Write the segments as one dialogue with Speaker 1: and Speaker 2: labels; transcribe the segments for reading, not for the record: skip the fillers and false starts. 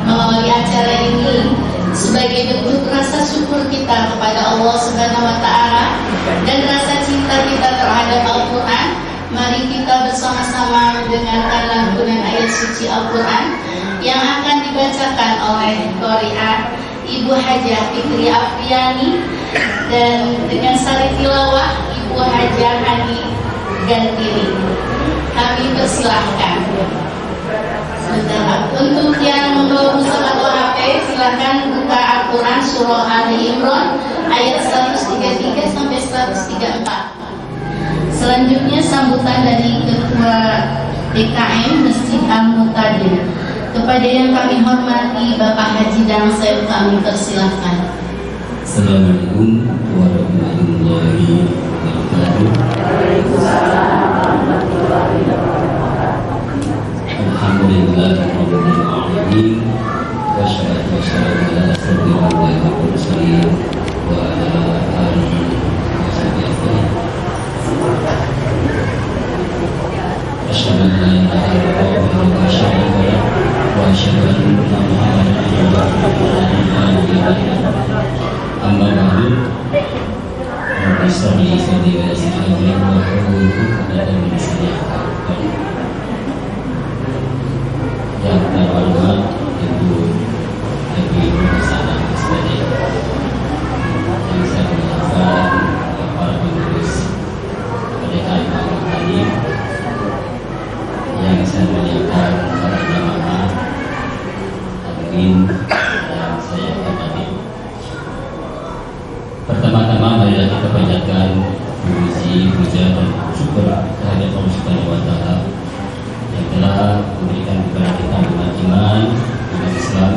Speaker 1: mengawali acara ini sebagai bentuk rasa syukur kita kepada Allah Subhanahu wa Ta'ala dan rasa cinta kita terhadap Al-Quran. Mari kita bersama-sama mendengarkan lantunan ayat suci Al-Quran yang akan dibacakan oleh Qari'ah Ibu Hajah Fikri Afriani dan dengan sari tilawah Ibu Hajah Hani Gantiri. Kami persilahkan. Sebentar, untuk yang membawa mushaf atau HP silahkan buka Al-Quran surah Ali Imran ayat 133 sampai 134. Selanjutnya sambutan dari Ketua DKM Masjid Al-Muqtadir. Kepada yang kami hormati Bapak Haji Dangsep kami persilahkan.
Speaker 2: Assalamualaikum warahmatullahi wabarakatuh. Alhamdulillahirabbil alamin. Wassalatu wassalamu ala asyrofil mursalin wa ala alihi wasahbihi. Asyhadu an la ilaha illallah wa asyhadu wa asyhadu anna Muhammadan rasulullah. Amma ba'du. Rabbi shrah li sadri wa yassir li amri wahlul 'uqdatam min lisani yafqahu qawli. Yang terhormat Ibu Hasanah Isbadi, yang saya muliakan para pengurus PDKM Al-Muqtadir, yang saya muliakan para jamaah hadirin yang saya hormati. Pertama-tama marilah kita panjatkan puji, puja dan syukur kehadirat Allah Subhanahu wa Ta'ala yang telah memberikan kepada kita iman, iman Islam,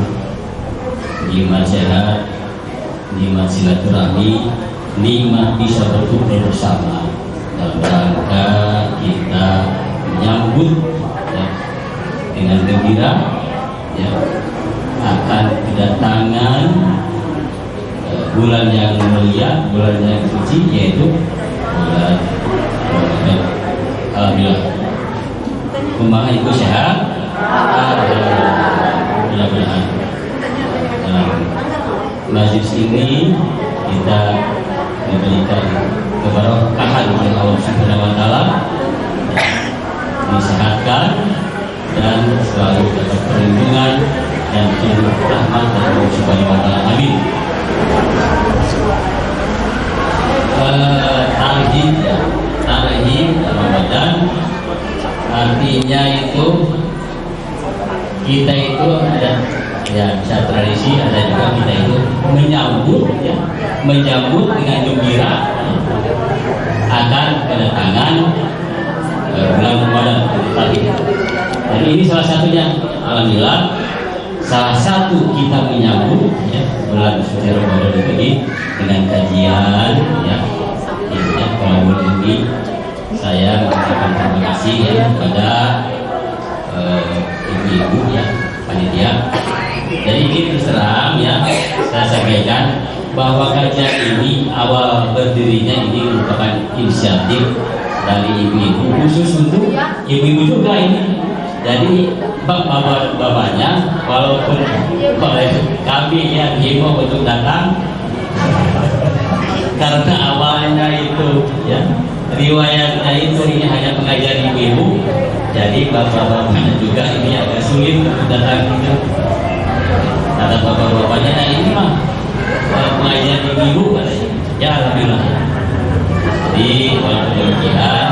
Speaker 2: nikmat sehat, nikmat silaturahmi, nikmat bisa berkumpul bersama dalam rangka kita menyambut ya, dengan gembira ya, akan kedatangan bulan yang mulia, bulan yang suci, yaitu bulan Ramadan. Alhamdulillah. Kumaha ibu sehat? Mudah-mudahan dalam majlis ini kita memberikan keberkahan oleh Allah Subhanahu wa Ta'ala, disehatkan dan selalu dapat perlindungan dan rahmat dari Allah Subhanahu wa Ta'ala. Amin. Tarhib Ramadan artinya itu kita itu ada ya bisa tradisi, ada juga kita itu menyambut ya, menyambut dengan gembira akan kedatangan bulan Ramadan tadi. Dan ini salah satunya, alhamdulillah, salah satu kita menyambut ya, bulan suci Ramadan ini dengan kajian ya. Kalau ini saya mengucapkan terima kasih ya kepada ibu-ibu ya panitia. Jadi ini terus terang ya saya sampaikan bahwa kajian ini awal berdirinya ini merupakan inisiatif dari ibu-ibu, khusus untuk ibu-ibu juga ini. Jadi bapaknya walaupun oleh kami yang himbau untuk datang karena awalnya itu ya riwayatnya itu ini hanya pengajian ibu-ibu, jadi bapak-bapaknya juga ini agak sulit untuk datang gitu. Kata bapak-bapaknya, nah ini mah pengajian ibu-ibu katanya. Ya alhamdulillah. Jadi kalau demikian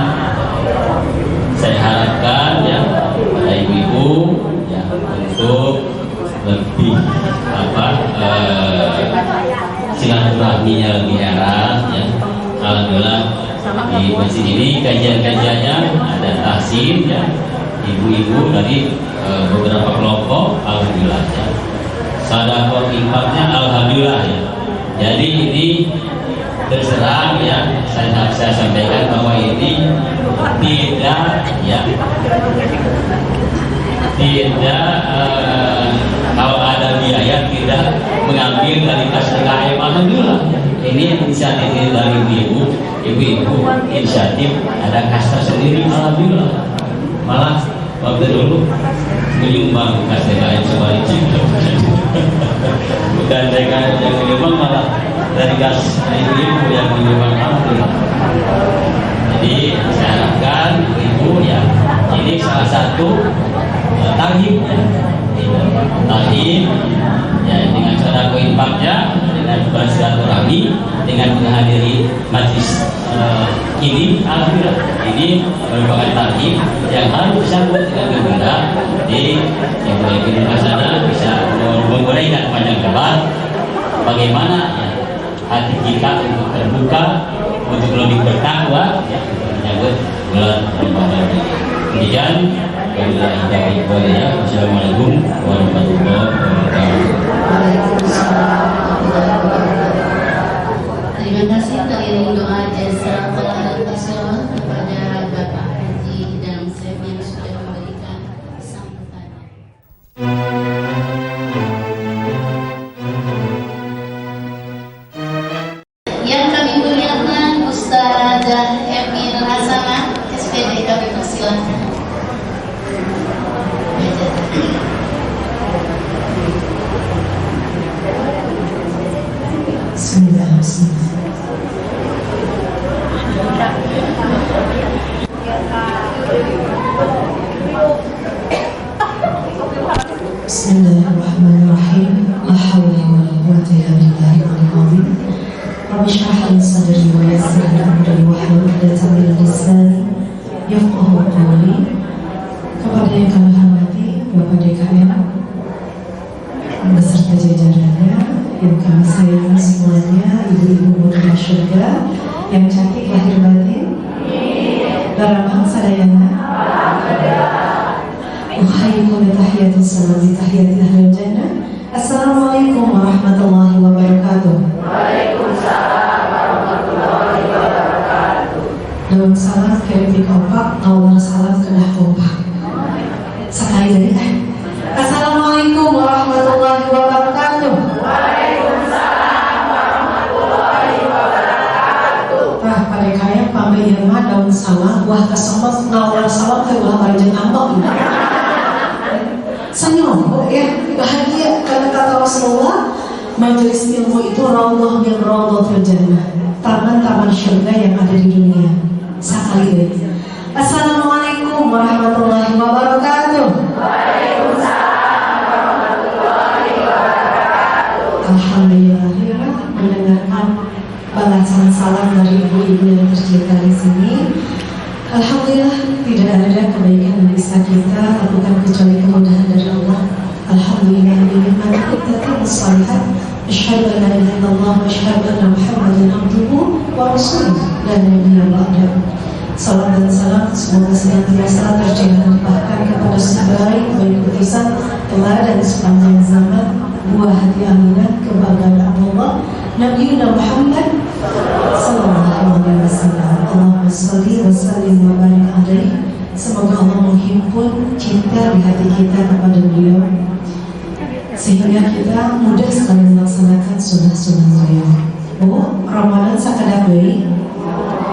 Speaker 2: saya harapkan ya pada ibu-ibu ya untuk lebih silaturahminya lebih erat ya. Alhamdulillah di masjid ini kajian-kajiannya ada tahsin ya, ibu-ibu dari beberapa kelompok, alhamdulillah ya. Sedekah infaknya alhamdulillah ya. Jadi ini terserah ya, saya sampaikan bahwa ini tidak ya kalau ada biaya tidak mengambil dari kas DKM. Alhamdulillah ini inisiatif dari ibu-ibu inisiatif ada kas tersendiri. Alhamdulillah, malah waktu dulu menyumbang kas DKM sebaliknya. yang menyumbang malah dari gas ibu yang menyumbang alhamdulillah. Jadi saya harapkan ibu ya, ini salah satu tarhib ya, tarhib ya, dengan cara infaknya, dengan bersilaturahmi, dengan menghadiri majlis ini, alhamdulillah ini merupakan tarhib yang harus disambut dengan gembira. Jadi yang boleh di rumah sana bisa memulaikan panjang lebar bagaimana ya, hati kita untuk terbuka, untuk lebih bertakwa ya, menyambut bulan Ramadan ini. Demikian, Assalamualaikum warahmatullahi wabarakatuh.
Speaker 1: Terima kasih teriring doa jasa Allah dan Rasul kepada Bapak Haji dan Syekh yang sudah memberikan sambutannya. Yang kami muliakan Ustazah Emil Hasanah, SPD kami persilakan.
Speaker 3: Bismillahirrahmanirrahim. La haula wala quwwata illa billahil azim. Rabbi shrah li sadri wa yassir li amri wahlul 'uqdatam min lisani yafqahu qawli. Kepada yang kami hormati Bapak DKM beserta jajarannya, yang kami sayangi semuanya, ibu-ibu murni syurga yang cantik lahir batin, dalam sadayana. Ukhayyikum bitahiyatin salam bitahiyati ahlil jannah. Assalamualaikum warahmatullahi wabarakatuh.
Speaker 4: Waalaikumsalam warahmatullahi wabarakatuh.
Speaker 3: Daun salam kirim kompak, awal salam kena kompak. Sekali lagi Assalamualaikum warahmatullahi wabarakatuh.
Speaker 4: Waalaikumsalam warahmatullahi wabarakatuh.
Speaker 3: Nah, pada kaya pambilan mah daun salam, wah kesempet ngawal salam ke ulah barjeng ambok. Senyum, ya, bahagia karena kata Rasulullah, majelis ilmu itu raudhah min raudhatil jannah, taman-taman syurga yang ada di dunia. Sekali lagi. Assalamualaikum warahmatullahi wabarakatuh.
Speaker 4: Waalaikumsalam warahmatullahi wabarakatuh.
Speaker 3: Alhamdulillah mendengarkan balasan salam dari ibu-ibu yang tercinta di sini. Alhamdulillah tidak ada kebaikan yang bisa kita lakukan kecuali kemudahan dari Allah. Alhamdulillah binikmat kita salihat. Asyhadu an la ilaha illallah wa asyhadu anna Muhammadan abduhu wa rasuluh. La nabiyya ba'dahu. Salam dan salam semoga senantiasa tercurahkan bahkan kepada sebaik-baik utusan teladan sepanjang zaman, buah hati Aminah kebahagiaan Allah Nabi Muhammad sallallahu alaihi wasallam. Allahumma shalli wa sallim wa barik alaihi. Semoga Allah menghimpun cinta di hati kita kepada beliau sehingga kita mudah sekali melaksanakan sunnah-sunnah beliau. Bu, Ramadan sakada deui.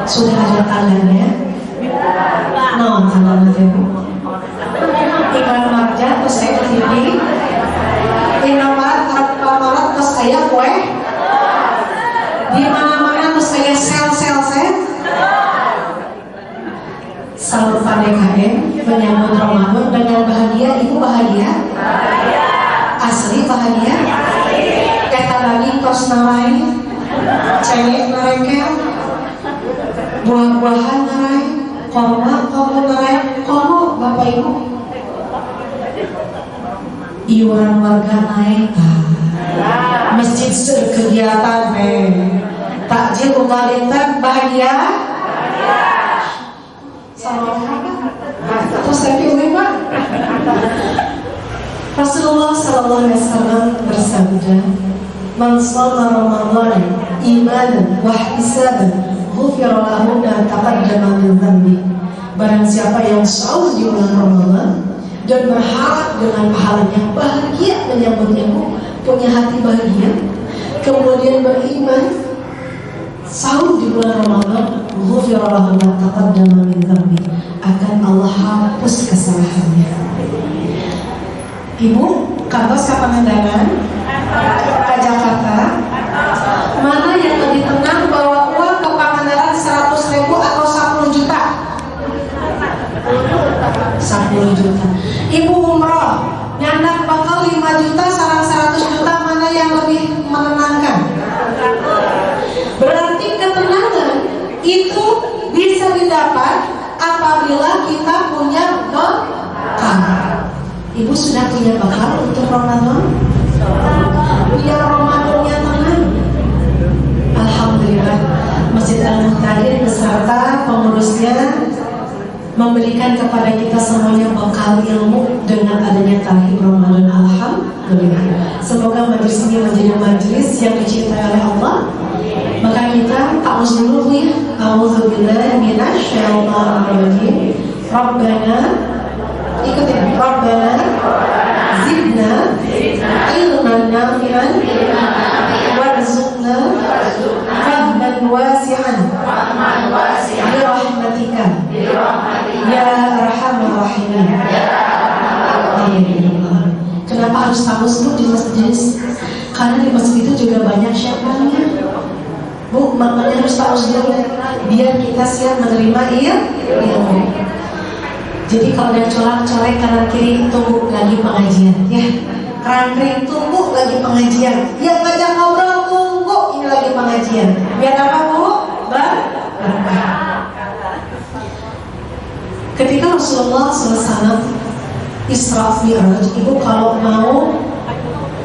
Speaker 3: Sudah ada tandanya? Naon tandanya teh Bu? Iklan marja terus saya ke TV. Inomat harap pamalat terus saya kue. Di mana-mana terus saya sel-sel set. Salam PDKM menyambut Ramadan dengan bahagia. Ibu bahagia? Asli bahagia? Kata lagi tos narai, cewek mereka. Buah-buahan narai, korma narai, komo Bapak Ibu. Iuran warga naik, masjid kegiatan takjil umalintan bahagia. Terus tapi Pak Rasulullah sallallahu alaihi wasallam bersabda, "Man shalla Ramadan imanan wa ihtisaban ghufira lahu ma taqaddama min dhanbi." Barang siapa yang sahur di bulan Ramadan dan berharap dengan pahalanya, bahagia menyambutnya, punya hati bahagia, kemudian beriman, sahur di bulan Ramadan, ghufira lahu ma taqaddama min dhanbi, akan Allah hapus kesalahannya. Ibu, kantos ke Pangandaran, ke Jakarta, Mana yang lebih tenang bawa uang ke Pangandaran 100.000 atau 10 juta? 10 juta. Ibu umroh nyandak bakal 5 juta, sarang 100 juta, mana yang lebih menenangkan? Berarti ketenangan itu bisa didapat apabila kita punya bekal. Ibu sudah punya bekal untuk Ramadan? Biar Ramadannya tenang. Alhamdulillah, Masjid Al-Muhtadin beserta pengurusnya memberikan kepada kita semuanya bekal ilmu dengan adanya Tahlil Ramadan. Alhamdulillah. Semoga majelis ini menjadi majelis yang dicintai oleh Allah. Maka kita ta'awuz dulu ya. A'udzubillahi minasyaitonirrajim. Rabbana, ikutin, Rabbana zidna ilman nafi'an warzuqna fahman wasi'an birahmatika ya arhamar rahimin. Kenapa harus ta'awuz dulu di masjid? Karena di masjid itu juga banyak syaitannya. Bu, makanya harus ta'awuz dulu biar kita siap menerima ilmu. Jadi kalau ada colak-colek kanan kiri, tunggu lagi pengajian ya. Kerangkering, tunggu lagi pengajian. Yang ngajak ngobrol, tunggu ini lagi pengajian. Biar apa Bu? Berkah. Ketika Rasulullah SAW Isra Mi'raj, Ibu kalau mau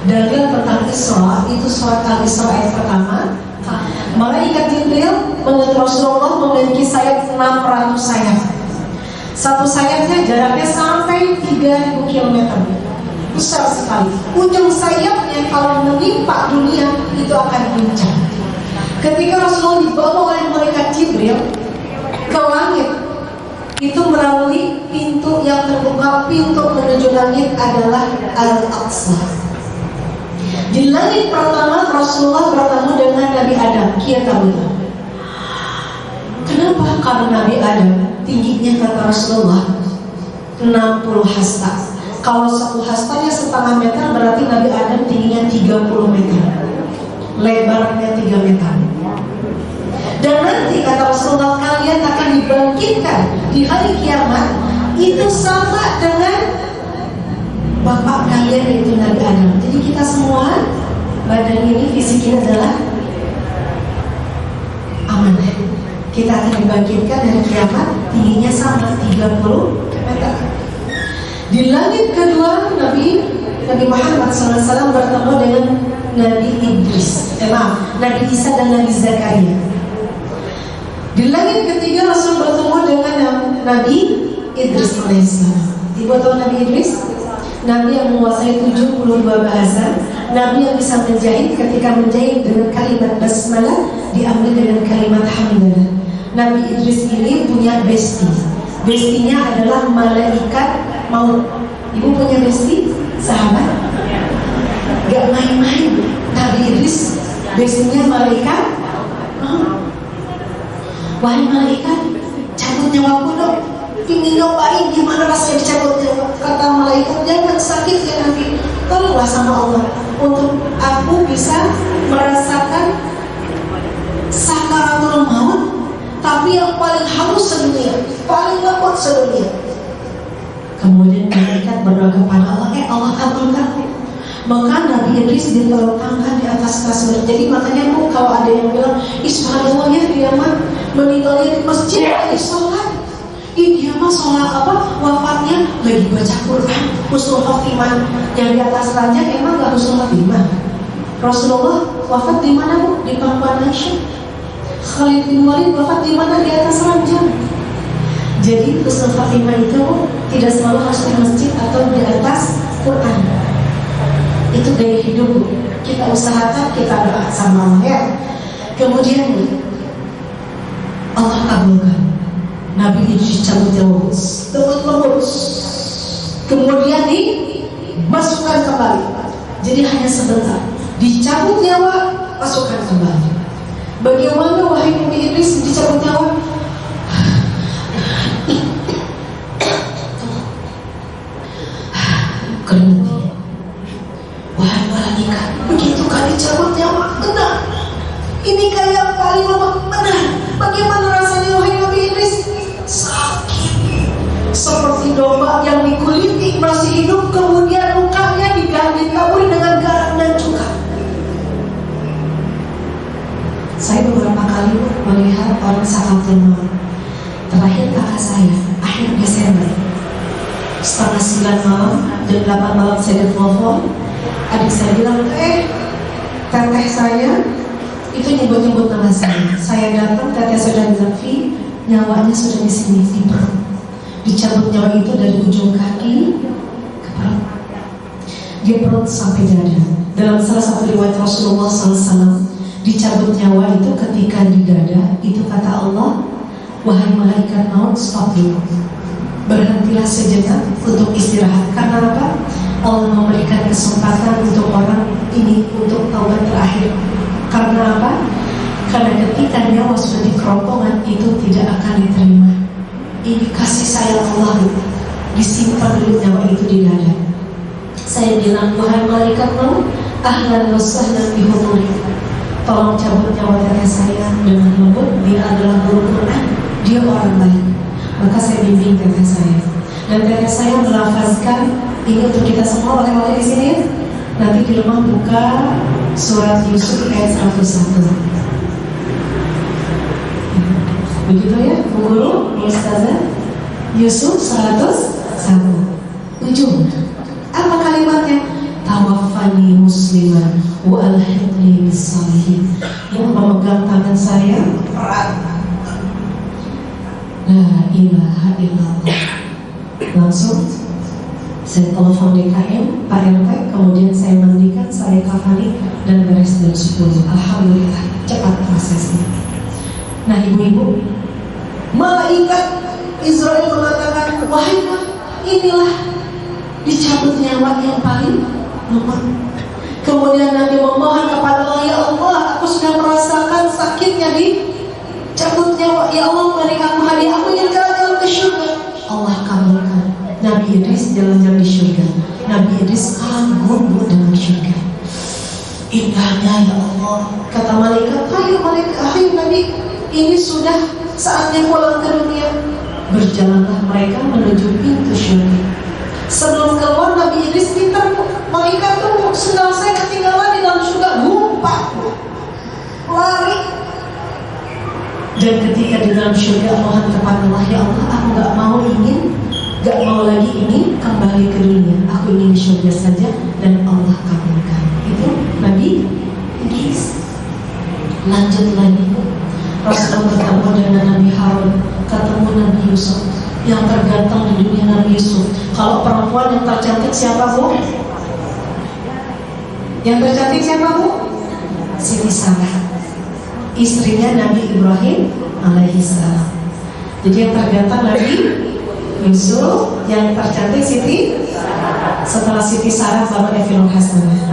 Speaker 3: dalil tentang Isra, itu surat Al-Isra ayat pertama. Malaikat Jibril menurut Rasulullah memiliki sayap 600 sayap. Satu sayapnya jaraknya sampai 3.000 km. Besar sekali. Ujung sayapnya kalau menimpa dunia itu akan guncang. Ketika Rasulullah dibawa oleh malaikat Jibril ke langit, itu melalui pintu yang terbuka. Pintu menuju langit adalah Al-Aqsa. Di langit pertama Rasulullah bertemu dengan Nabi Adam. Kita tahu itu. Kenapa? Karena Nabi Adam tingginya kata Rasulullah 60 hasta. Kalau 1 hastanya setengah meter, berarti Nabi Adam tingginya 30 meter, lebarnya 3 meter. Dan nanti kata Rasulullah, kalian akan dibangkitkan di hari kiamat itu sama dengan bapak kalian yaitu Nabi Adam. Jadi kita semua badan ini fisiknya adalah amanah. Kita akan dibangkitkan dari kiamat tingginya sama 30 meter. Di langit kedua Nabi Muhammad SAW bertemu dengan Nabi Idris, Nabi Isa dan Nabi Zakaria. Di langit ketiga Rasul bertemu dengan Nabi Idris alaihissalam. Ibu tahu Nabi Idris? Nabi yang menguasai 72 bahasa. Nabi yang bisa menjahit, ketika menjahit dengan kalimat basmalah diambil dengan kalimat hamdalah. Nabi Idris ini punya bestie. Bestinya adalah malaikat maut. Ibu punya bestie? Sahabat? Gak main-main. Nabi Idris bestinya malaikat maut. Wahai malaikat, cabut nyawaku dong. Ingin nyobain gimana rasanya dicabut nyawa. Kata malaikat, jangan sakit ya Nabi. Tolonglah sama Allah untuk aku bisa merasakan sakaratul maut, tapi yang paling halus sedunia, paling lembut sedunia. Kemudian malaikat berdoa kepada Allah, Allah kabulkan. Maka Nabi Idris diletakkan di atas kasur. Jadi makanya Bu, kalau ada yang bilang, subhanallah ya dia mah meninggalnya di masjid lagi sholat. Dia mah sholat apa? Wafatnya lagi baca Quran, husnul khotimah. Yang di atas ranjang emang gak husnul khotimah. Rasulullah wafat di mana Bu? Di pangkuan Aisyah. Khalid bin Walid wafat di mana? Di atas ranjang. Jadi husnul khotimah itu tidak selalu harus di masjid atau di atas Quran. Itu gaya hidup. Kita usahakan, kita doa sama Allah ya. Kemudian Allah kabulkan. Nabi Idris cabut nyawa, lembut. Kemudian dimasukkan kembali. Jadi hanya sebentar. Dicabut nyawa, masukkan kembali. Bagaimana wahai Nabi Idris dicabut nyawa? Keringat. Wahai malaikat, begitu kali cabut nyawa, kena. Bagaimana rasanya wahai Nabi Idris? Sakit seperti domba yang dikuliti masih hidup, kemudian lukanya ditaburi dengan garam dan cuka. Saya beberapa kali melihat orang sakaratul maut. Terakhir kakak saya, akhir Desember, setengah 9 malam, jam 8 malam saya ditelepon. Adik saya bilang, teteh saya itu nyebut-nyebut nama saya. Saya datang, teteh sudah bilang, Vi, nyawanya sudah di sini, di perut. Dicabut nyawa itu dari ujung kaki ke perut, di perut sampai dada. Dalam salah satu riwayat Rasulullah SAW, dicabut nyawa itu ketika di dada. Itu kata Allah, wahai malaikat maut, stop dulu, berhentilah sejenak untuk istirahat. Karena apa? Allah memberikan kesempatan untuk orang ini untuk taubat terakhir. Karena apa? Karena ketika nyawa sudah di kerongkongan itu tidak akan diterima. Ini kasih sayang Allah, disimpan dulu nyawa itu di dada. Saya bilang, wahai malaikat maut, ahlan wa sahlan bihuduri, tolong cabut nyawa teteh saya dengan lembut. Dia adalah guru Quran, dia orang baik. Maka saya bimbing teteh saya, dan teteh saya melafazkan ini untuk kita semua oleh-oleh di sini. Nanti di rumah buka surat Yusuf ayat 101. Begitu ya, Bu Guru, Ustazah. Yusuf 101. Ujung. Apa kalimatnya? Tawaffani musliman wa alhiqni bis-shalihin. Yang memegang tangan saya erat. La ilaha illallah. Langsung saya telepon DKM, Pak RT, kemudian saya mandikan, saya kafani, dan beres jam 10. Alhamdulillah, cepat prosesnya. Nah ibu-ibu, malaikat Israel mengatakan, wahai, inilah dicabut nyawa yang paling lemah. Kemudian Nabi memohon kepada Allah, ya Allah, aku sudah merasakan sakitnya dicabut nyawa. Ya Allah, beri aku hadiah, aku ingin jalan-jalan ke surga. Allah kabulkan. Nabi Idris jalan-jalan di surga. Nabi Idris kagum dalam surga. Indahnya ya Allah. Kata malaikat, ayo Nabi, ini sudah saatnya pulang ke dunia. Berjalanlah mereka menuju pintu surga. Sebelum keluar, Nabi Idris minta malaikat tuh, sendal saya ketinggalan di dalam surga. Gumpat, lari. Dan ketika di dalam surga, mohon kepada Allah, ya Allah, aku gak mau lagi ingin kembali ke dunia. Aku ingin di surga saja, dan Allah kabulkan. Itu Nabi Idris. Lanjut lagi, Rasulullah bertemu dengan Nabi Harun, ketemu Nabi Yusuf. Yang tergantang di dunia Nabi Yusuf. Kalau perempuan yang tercantik siapa, Bu? Yang tercantik siapa, Bu? Siti Sarah, istrinya Nabi Ibrahim alaihissalam. Jadi yang tergantang Nabi Yusuf, yang tercantik Siti. Setelah Siti Sarah baru Evinul Hasanah.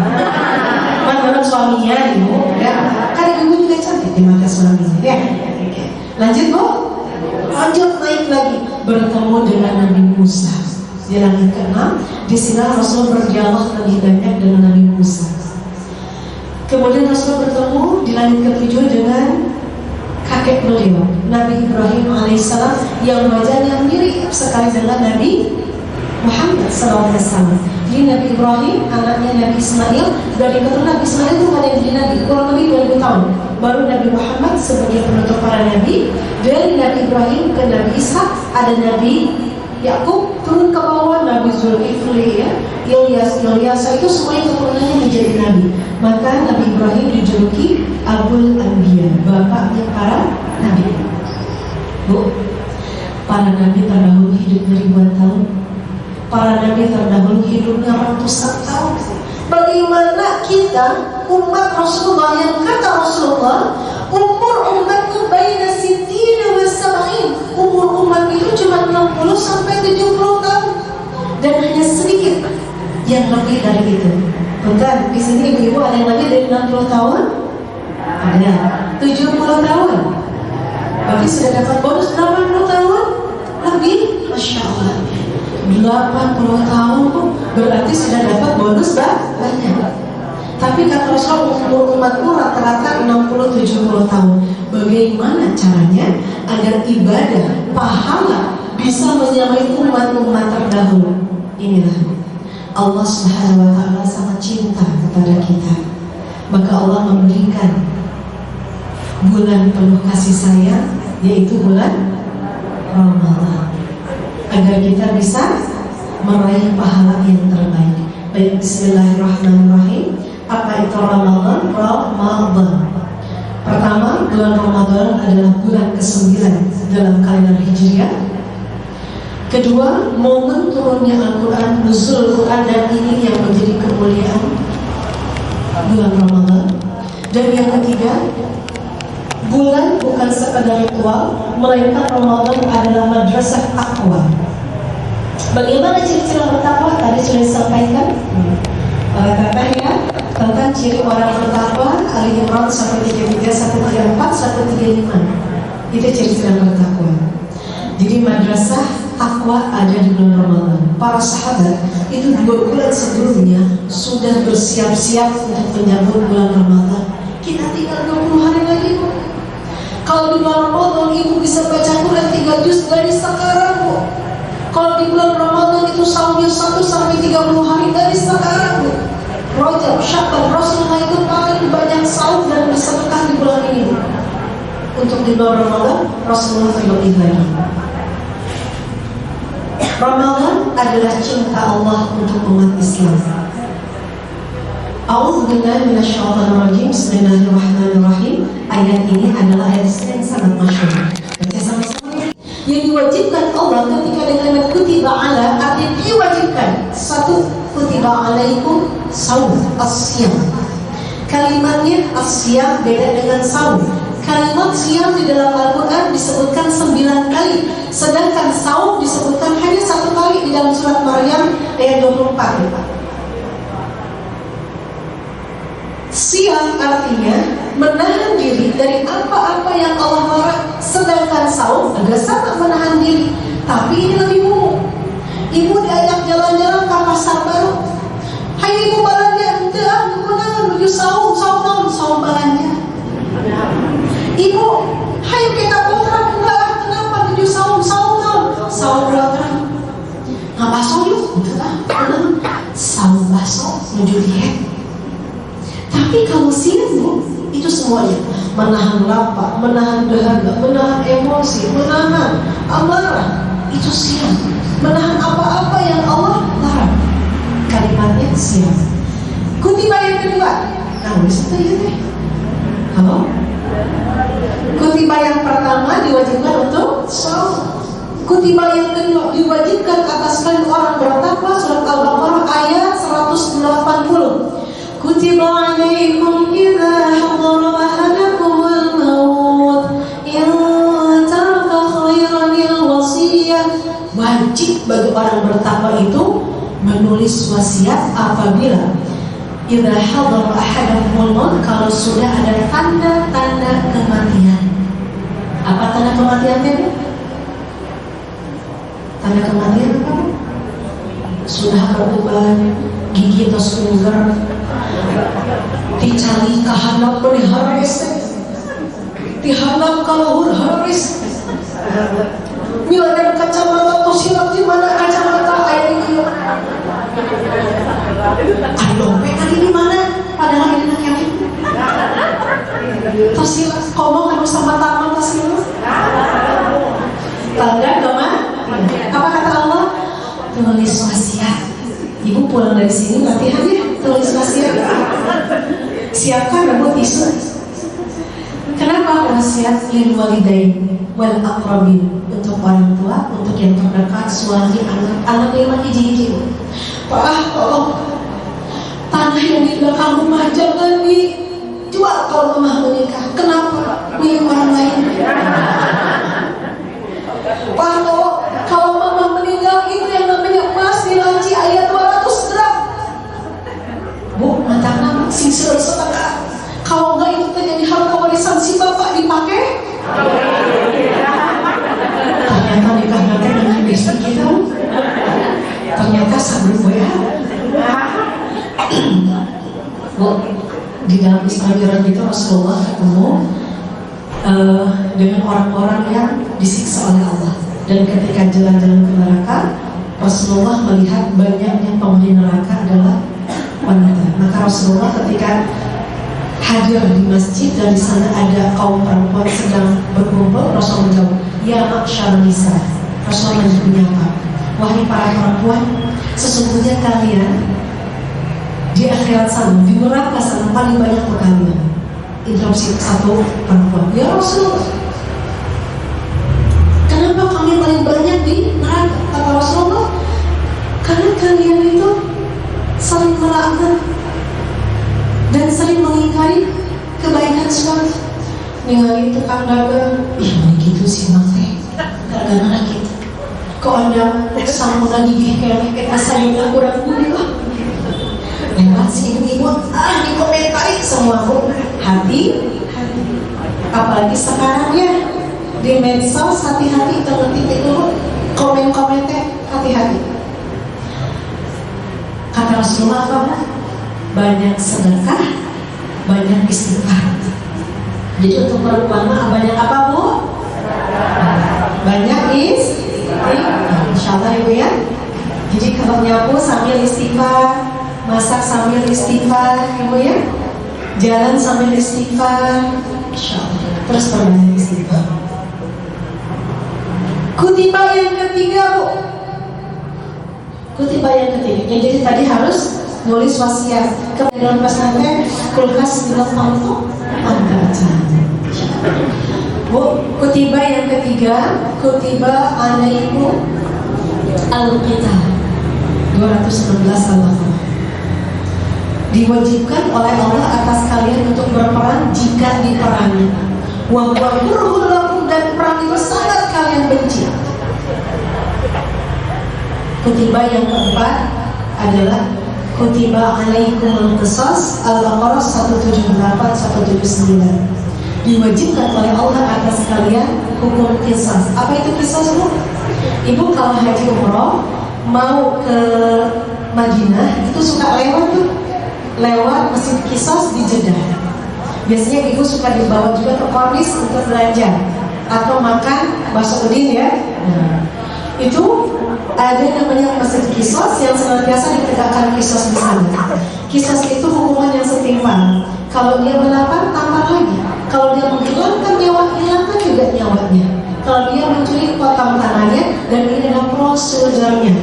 Speaker 3: Baru suaminya, ibu. Ya, kan ibu juga cantik di mata suaminya. Ya. Lanjut, Bu. Lanjut naik lagi, bertemu dengan Nabi Musa di langit ke-6. Di sini Rasul berdialog lebih banyak dengan Nabi Musa. Kemudian Rasul bertemu di langit ke-7 dengan kakek beliau, Nabi Ibrahim alaihissalam, yang wajahnya mirip sekali dengan Nabi Muhammad SAW. Jadi Nabi Ibrahim, anaknya Nabi Ismail, dari keturunan Nabi Ismail itu ada yang jadi Nabi, kurang lebih 2000 tahun. Baru Nabi Muhammad sebagai penutup para Nabi. Dari Nabi Ibrahim ke Nabi Ishak, ada Nabi Yakub, turun ke bawah Nabi Zulkifli, ya, Ilyas, itu semuanya keturunannya menjadi Nabi. Maka Nabi Ibrahim dijuluki Abul Anbiya, bapaknya para Nabi. Bu, para Nabi terdahulu hidupnya ribuan tahun. Para Nabi terdahulu hidupnya ratusan tahun. Bagaimana kita umat Rasulullah yang kata Rasulullah, umur umatku baina sittina wa sab'in, umur umat itu cuma 60 sampai 70 tahun, dan hanya sedikit yang lebih dari itu. Bukan, di sini ibu-ibu ada yang lebih dari 60 tahun? Ada. 70 tahun? Berarti sudah dapat bonus 80 tahun? Lebih? Masya Allah. 80 tahun, berarti sudah dapat bonus banyak. Tapi kata Rasul, umur umatku rata-rata 60-70 tahun. Bagaimana caranya agar ibadah, pahala bisa menyamai umat-umat terdahulu? Inilah Allah Subhanahu wa Ta'ala sangat cinta kepada kita. Maka Allah memberikan bulan penuh kasih sayang, yaitu bulan Ramadan, agar kita bisa meraih pahala yang terbaik. Baik, bismillahirrahmanirrahim. Apa itu Ramadan? Ramadan. Pertama, bulan Ramadan adalah bulan ke-9 dalam kalender Hijriah. Kedua, momen turunnya Al-Quran, nuzul Al-Quran, dan ini yang menjadi kemuliaan bulan Ramadan. Dan yang ketiga, bulan bukan sekadar ritual, melainkan Ramadan adalah madrasah takwa. Bagaimana ciri-ciri bertakwa? Tadi sudah disampaikan oleh Teteh ya, tentang ciri orang bertakwa. Ali Imran 133, 134, 135. Itu ciri-ciri bertakwa. Jadi madrasah takwa ada di bulan Ramadan. Para sahabat itu 2 bulan sebelumnya sudah bersiap-siap untuk menyambut bulan Ramadan. Kita tinggal 20 hari lagi, Bu. Kalau di bulan Ramadan ibu bisa baca Quran 3 juz dari sekarang, Bu. Kalau di bulan Ramadan itu saumnya 1 sampai 30 hari dari sekarang, Bu. Rajab, Sya'ban, Rasulullah itu paling banyak saum dan bersedekah di bulan ini, Bu. Untuk di bulan Ramadan Rasulullah lebih lagi. Ramadan adalah cinta Allah untuk umat Islam. A'udzubillahi minasyaitonirrajim. Bismillahirrahmanirrahim. Ayat ini adalah ayat yang sangat masyhur. Baca sama-sama. Yang diwajibkan Allah ketika dengan kutiba ala, artinya diwajibkan. Satu, kutiba alaikum saum as-siyam. Kalimatnya as-siyam beda dengan saum. Kalimat siyam di dalam Al-Quran disebutkan 9 kali, sedangkan saum disebutkan hanya 1 kali di dalam surat Maryam ayat 24. Siyam artinya menahan diri dari apa-apa yang Allah larang, sedangkan saum agak sama menahan diri, tapi ini lebih umum. Ibu diajak jalan-jalan ke pasar baru, hai ibu belanja, enggak, menuju saum belanja. Ibu, hayu kita potrak, enggak, kenapa menuju saum potrak. Nggak baso yuk, saum baso, menuju diet. Tapi kalau siang, Bu, itu semuanya menahan lapar, menahan dahaga, menahan emosi, menahan amarah, itu siang. Menahan apa-apa yang Allah larang. Kalimatnya siang. Kutiba yang kedua, bisa tuh ya deh. Halo? Kutiba yang pertama diwajibkan untuk saum. Kutiba yang kedua diwajibkan atas kalian orang bertakwa, surat Al-Baqarah ayat 180. Kutiba alaikum idza hadara ahadakumul maut in taraka khairan al-wasiyah. Wajib bagi orang bertakwa itu menulis wasiat apabila idza hadara ahadakumul maut, kalau sudah ada tanda-tanda kematian. Apa tanda kematian itu? Tanda kematian apa? Sudah beruban, gigi tos unggar, dicari kahanap beriharis, dihanap kaluhur haris, miladan kacamata tos hilap di mana kacamata ayat ini. Ada dompet tadi di mana? Padahal ini nak yang itu. Tos hilap, ngomong harus sama taman tos hilap. Tanda kematian. Apa kata Allah? Tulis wasiat. Ibu pulang dari sini latihan ya, tulis wasiat. Siapkan buat isu. Kenapa wasiat lil walidain wal aqrabin, untuk orang tua, untuk yang terdekat, suami, anak yang lagi hiji-hiji. Pak, tolong tanah yang di belakang rumah jangan dijual kalau mama menikah. Kenapa? Milik orang lain. Pak, tolong kalau mama meninggal itu yang namanya emas di laci ayat 200 gram. Bu, matangnya sisir setengah. Kalau enggak itu terjadi harta warisan si bapak dipakai. Ternyata nikah nanti dengan istri kita. Ternyata sabun ya. Bu, di dalam Isra Mi'raj itu Rasulullah ketemu dengan orang-orang yang disiksa oleh Allah. Dan ketika jalan-jalan ke neraka, Rasulullah melihat banyaknya penghuni neraka adalah wanita. Maka Rasulullah ketika hadir di masjid dan di sana ada kaum perempuan sedang berkumpul, Rasulullah menjawab, "Ya ma'syar nisa." Rasulullah menyapa, "Wahai para perempuan, sesungguhnya kalian di akhirat sana, di neraka sana paling banyak kalian." Interupsi satu perempuan, "Ya Rasulullah, kenapa kami paling banyak di neraka?" Kata Rasulullah, "Karena kalian itu saling melaknat dan saling mengingkari kebaikan suami." Ningali tukang dagang, "Ih, begitu sih bang teh, gara-gara gitu. Kok anda sama gigih kayak kita sayangnya kurang budi lah." Lewat si ibu-ibu, dikomentari semua bu. Hati, apalagi sekarang ya di medsos, hati-hati terletik itu komen-komennya, hati-hati. Kata Rasulullah apa? Banyak sedekah, banyak istighfar. Jadi untuk perempuan mah banyak apa bu? Banyak istighfar. Insya Allah ibu ya. Jadi kalau nyapu sambil istighfar, masak sambil istighfar, ibu ya. Jalan sambil istighfar, insya Allah. Terus perbanyak istighfar. Kutiba yang ketiga bu. Kutiba yang ketiga. Jadi tadi harus nulis wasiat. Kemudian pas nanti kulkas bilang auto baca. Bu, kutiba yang ketiga, kutiba alaikum al-qital 216 al-Baqarah. Diwajibkan oleh Allah atas kalian untuk berperang jika diperangi. Wa kurhun lakum, dan perang itu sangat kalian benci. Kutiba yang keempat adalah kutiba alaikumul qisas, Al-Baqarah 178-179. Diwajibkan oleh Allah atas kalian hukum qisas. Apa itu qisas bu? Ibu kalau haji umroh mau ke Madinah itu suka lewat Masjid Qisas di Jeddah. Biasanya ibu suka dibawa juga ke Kornis untuk belanja atau makan bakso udin ya. Itu ada namanya Masjid Qisas yang senantiasa ditegakkan Qisas di sana. Qisas itu hukuman yang setimpal. Kalau dia melapar, tampar lagi. Kalau dia menghilangkan nyawa, hilangkan juga nyawanya. Kalau dia mencuri, potong tangannya. Dan ini adalah prosedurnya,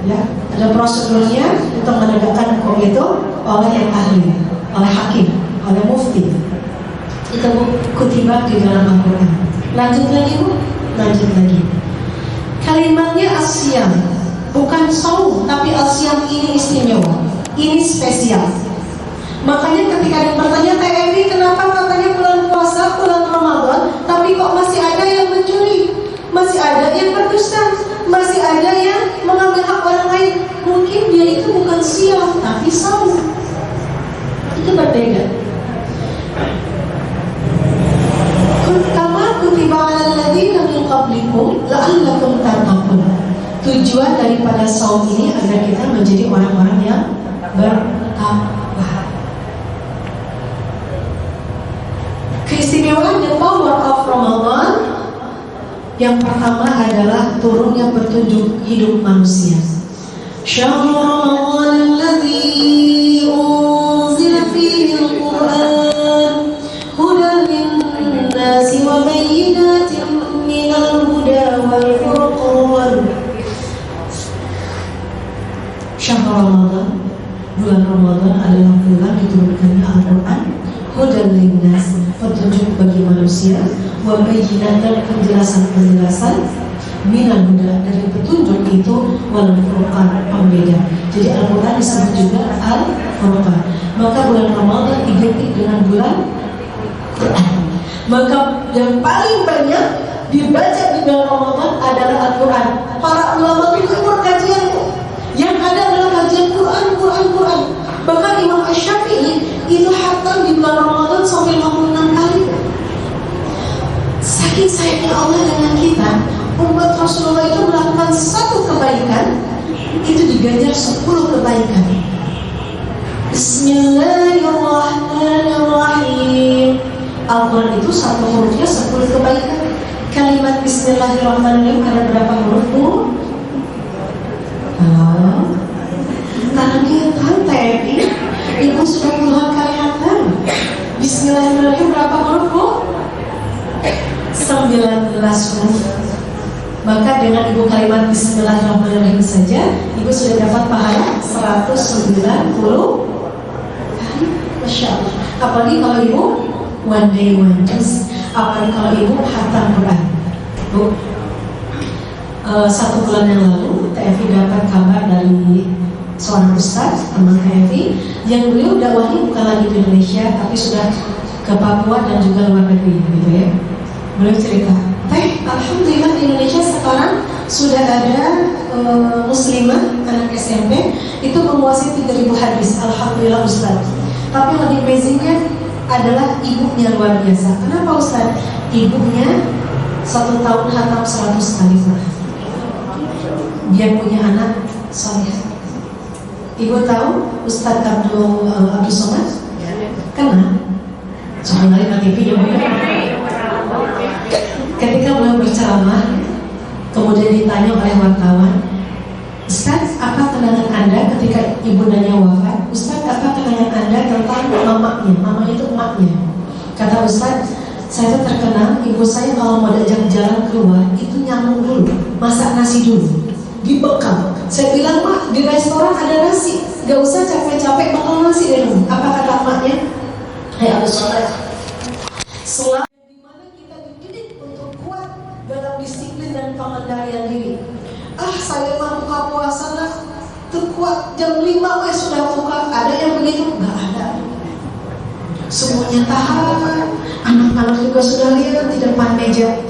Speaker 3: ya. Ada prosedurnya untuk menegakkan hukum itu oleh yang ahli, oleh hakim, oleh mufti. Itu kutiba di dalam Al-Quran. Lanjut lagi bu, lanjut lagi. Kalimatnya asyam, bukan saum, tapi asyam ini istimewa, ini spesial. Makanya ketika bertanya TNI, kenapa katanya bulan puasa, bulan Ramadan, tapi kok masih ada yang mencuri, masih ada yang berdusta, masih ada yang mengambil hak orang lain. Mungkin dia itu bukan siam, tapi saum. Itu berbeda. Kama kutiba 'alal ladzina min qablikum la'allakum tattaqun. Tujuan daripada saum ini agar kita menjadi orang-orang yang bertakwa. Keistimewaan the power of Ramadan yang pertama adalah turunnya petunjuk hidup manusia. Syahrul Ramadan alladzi unzila fihi al-Qur'an hudan lin-nasi wa bayyinatin minal huda wal furqan. Syahrul Ramadan, bulan Ramadan adalah bulan diturunkannya Al-Qur'an, hudan lin-nas, petunjuk bagi manusia, wa bayyinatan, penjelasan-penjelasan, minal huda, dari petunjuk itu, wal furqan, pembeda. Jadi Al-Quran disebut juga Al-Furqan. Maka bulan Ramadan identik dengan bulan Quran. Maka yang paling banyak dibaca di bulan Ramadan adalah Al-Quran. Para ulama itu berkajian, yang ada adalah kajian Quran. Bahkan Imam Asy-Syafi'i itu hatam di bulan Ramadan sampai 56 kali. Saking sayangnya Allah dengan kita, umat Rasulullah itu melakukan satu kebaikan, itu diganjar 10 kebaikan. Bismillahirrahmanirrahim. Al-Quran itu satu hurufnya 10 kebaikan. Kalimat Bismillahirrahmanirrahim ada berapa huruf, Bu? Tadi tadi Ibu sudah puluhan kali hafal. Bismillahirrahmanirrahim berapa huruf, Bu? 19 huruf. Maka dengan Ibu kalimat Bismillahirrahmanirrahim saja Ibu sudah dapat pahala 190 kali. Masya Allah. Apalagi kalau Ibu one day one juz, apalagi kalau Ibu hatam Quran. Bu, 1 bulan yang lalu TFI dapat kabar dari seorang ustaz teman TFI yang beliau dakwahnya bukan lagi di Indonesia tapi sudah ke Papua dan juga luar negeri, gitu ya. Beliau cerita, alhamdulillah di Indonesia sekarang sudah ada muslimah anak SMP itu menguasai 3.000 hadis. Alhamdulillah Ustaz. Tapi lebih amazingnya adalah ibunya luar biasa. Kenapa Ustaz? Ibunya 1 tahun hatam 100 kali Quran. Dia punya anak soleh. Ibu tahu Ustaz Abdul Somad? Kenal? Coba lihat TV ya. Ketika beliau berceramah, kemudian ditanya oleh wartawan, Ustaz, apa kenangan Anda ketika ibundanya wafat? Ustaz, apa kenangan Anda tentang mamanya? Mamanya itu emaknya. Kata Ustaz, saya tuh terkenal ibu saya kalau mau diajak jalan keluar itu nyambung dulu, masak nasi dulu, dibekal. Saya bilang, Mak, di restoran ada nasi, gak usah capek-capek bakal nasi deh. Apa kata emaknya? Hai Abu Soleh, selama dimana kita dididik untuk kuat dalam disiplin dan pengendalian diri. Saya mau buka puasa lah, terkuat jam 5 sudah buka. Ada yang begitu? Nggak ada. Semuanya tahan. Anak-anak juga sudah lihat di depan meja.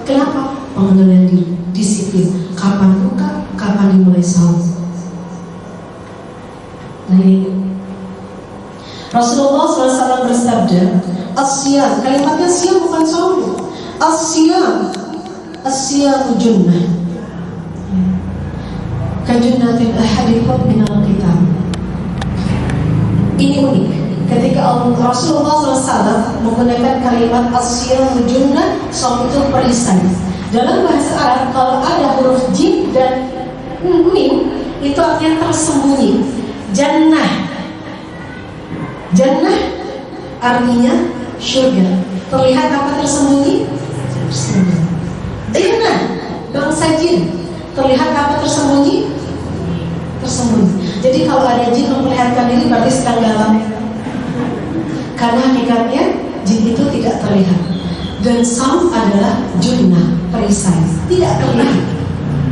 Speaker 3: Kenapa? Pengendalian diri, disiplin. Kapan buka, kapan dimulai sahur. Nah ini Rasulullah SAW bersabda, as-siyam, kalimatnya siyam bukan saum. As-siyam, as-siyam junnah. Kajunnatin ahadikum minal kitab. Ini unik. Ketika Rasulullah SAW menggunakan kalimat as-siyam junnah, saum itu perisai. Dalam bahasa Arab kalau ada huruf jim dan mim itu artinya tersembunyi. Jannah, jannah artinya surga. Terlihat apa tersembunyi? Tersembunyi. Jannah, bangsa jin. Terlihat apa tersembunyi? Tersembunyi. Jadi kalau ada jin memperlihatkan diri berarti sedang dalam. Karena hakikatnya jin itu tidak terlihat. Dan saum adalah junnah, perisai, tidak terlihat.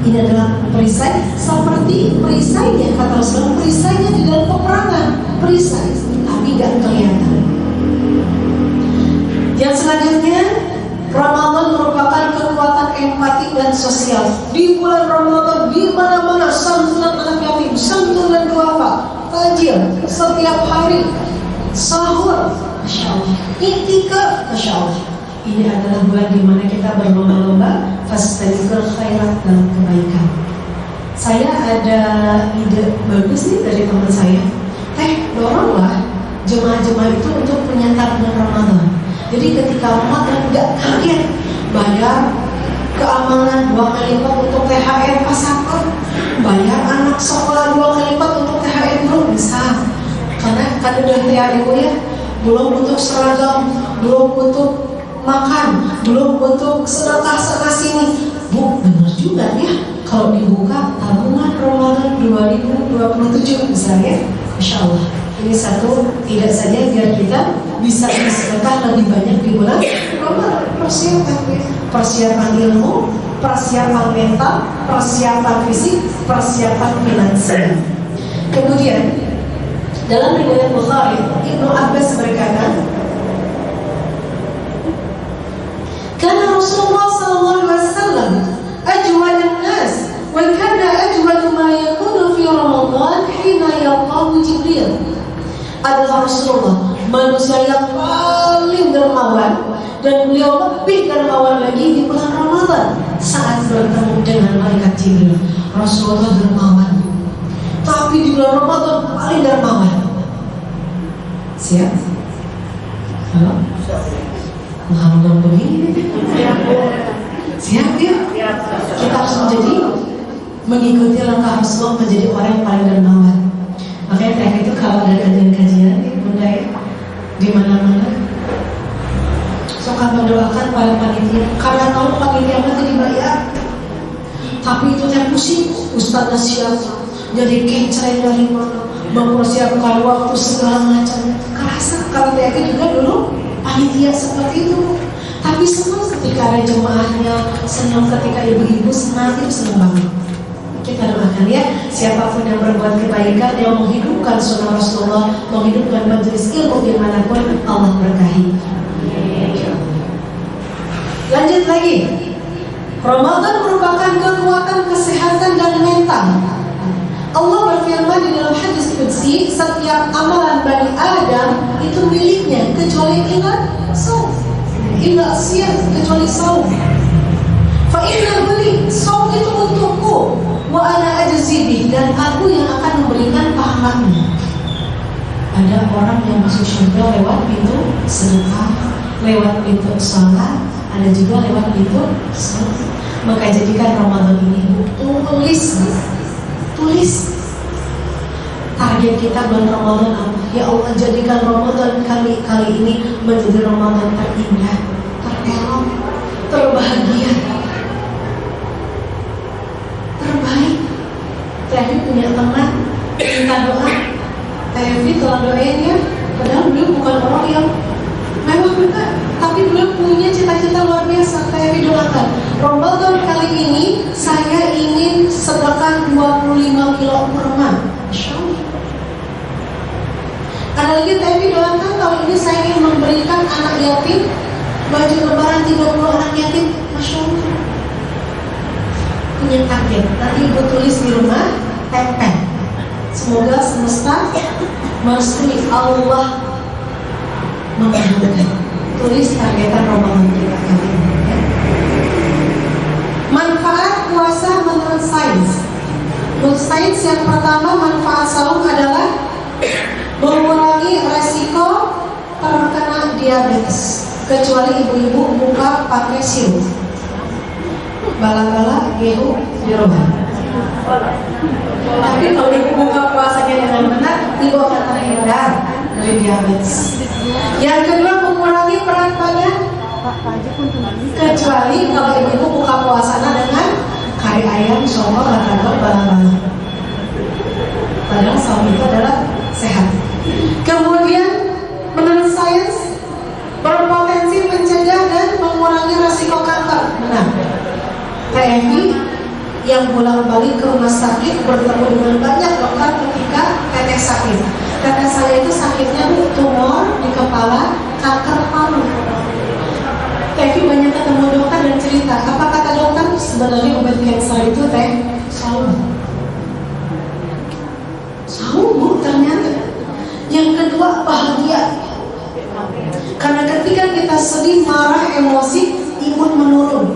Speaker 3: Ini adalah perisai seperti perisainya kata Rasulullah, perisainya di dalam peperangan, perisai tapi tidak kelihatan. Yang selanjutnya, Ramadan merupakan kekuatan empati dan sosial. Di bulan Ramadan di mana-mana santunan anak yatim, santunan duafa, tajil setiap hari, sahur, Masya Allah, iktikaf, Masya Allah. Ini adalah bulan di mana kita berlomba-lomba fastabiqul khairat dalam kebaikan. Saya ada ide bagus nih dari teman saya. Doronglah jemaah-jemaah itu untuk punya tabungan Ramadan. Jadi ketika Ramadan nggak kaget bayar keamanan 2 kali lipat untuk THR pasangan, bayar anak sekolah 2 kali lipat untuk THR belum bisa. Karena kan udah THR ibu ya, belum untuk seragam, belum untuk makan, belum untuk sedekah sana sini. Bu, benar juga ya kalau dibuka tabungan Ramadan 2027 misalnya, Masya Allah. Ini satu, tidak saja biar kita bisa bersedekah lebih banyak di bulan Ramadan. Persiapan ilmu, persiapan mental, persiapan fisik, persiapan finansial. Kemudian dalam riwayat Bukhari, Ibnu Abbas berkata, karena Rasulullah SAW ajwadan nas wa kana ajwadu ma yakunu fi Ramadan hina yalqahu Jibril. Adalah Rasulullah manusia yang paling dermawan, dan beliau lebih dermawan lagi di bulan Ramadan saat bertemu dengan malaikat Jibril. Rasulullah dermawan, tapi di bulan Ramadan paling dermawan. Siap? Halo? Alhamdulillah begini. Siap ya? Kita harus mengikuti langkah Rasulullah menjadi orang yang paling dermawan. Makanya teh itu kalau ada kajian-kajian bunda ya, di mana-mana suka mendoakan para panitia karena tahu panitia nanti dibayar. Tapi itu yang pusing, ustaznya siapa? Jadi kenceng dari mana? Mempersiapkan waktu segala macam. Kerasa kalau teh juga dulu panitia seperti itu. Tapi senang ketika ada jemaahnya, senang ketika ibu-ibu senang, itu senang banget. Kita doakan ya, siapapun yang berbuat kebaikan, yang menghidupkan sunnah Rasulullah, menghidupkan majelis ilmu dimanapun, Allah berkahi. Lanjut lagi, Ramadan merupakan kekuatan kesehatan dan mental. Allah berfirman di dalam hadis qudsi, setiap amalan Bani Adam itu miliknya kecuali saum. Illa siyam, kecuali saum. Fa inna beli, saum itu untukku, wa ana ajzi bih, dan aku yang akan memberikan pahalanya. Ada orang yang masuk surga lewat pintu sedekah, lewat pintu salat, ada juga lewat pintu salat. Maka jadikan Ramadan ini tulis target kita bulan Ramadan apa? Ya Allah, jadikan Ramadan kali ini menjadi Ramadan terindah, terelok, terbahagia, terbaik. Teh punya teman minta doa, Teh tolong doain ya. Padahal beliau bukan orang yang mewah juga, tapi beliau punya cita-cita luar biasa. Teh doakan Ramadan kali ini saya ingin sedekah 25 kilo kurma. Masya Allah. Ada lagi Teh doakan kalau ini saya ingin memberikan anak yatim baju lebaran 30 anak yatim. Masya Allah. Punya target. Nanti ibu tulis di rumah, tempel. Semoga semesta merestui, Allah mengabulkan. Tulis targetan Ramadan kita kali ini ya. Manfaat puasa menurut sains. Menurut sains yang pertama, manfaat saum adalah mengurangi resiko terkena diabetes, kecuali ibu-ibu buka pakai sirup. Bala-bala gehu di rumah. Tapi kalau ibu buka puasanya dengan benar, ibu akan terhindar dari diabetes. Yang kedua, mengurangi berat badan, kecuali kalau ibu buka puasanya dengan kari ayam, soto, batagor, bala-bala. Padahal saum itu adalah sehat. Kemudian menurut sains berpotensi mencegah dan mengurangi risiko kanker. Benar. TMI yang pulang balik ke rumah sakit bertemu dengan banyak dokter ketika teteh sakit. Teteh saya itu sakitnya tumor di kepala, kanker paru. TMI banyak ketemu dokter dan cerita. Apa kata dokter? Sebenarnya obat kanker itu saum. Saum bu ternyata. Yang kedua, bahagia. Karena ketika kita sedih, marah, emosi, imun menurun.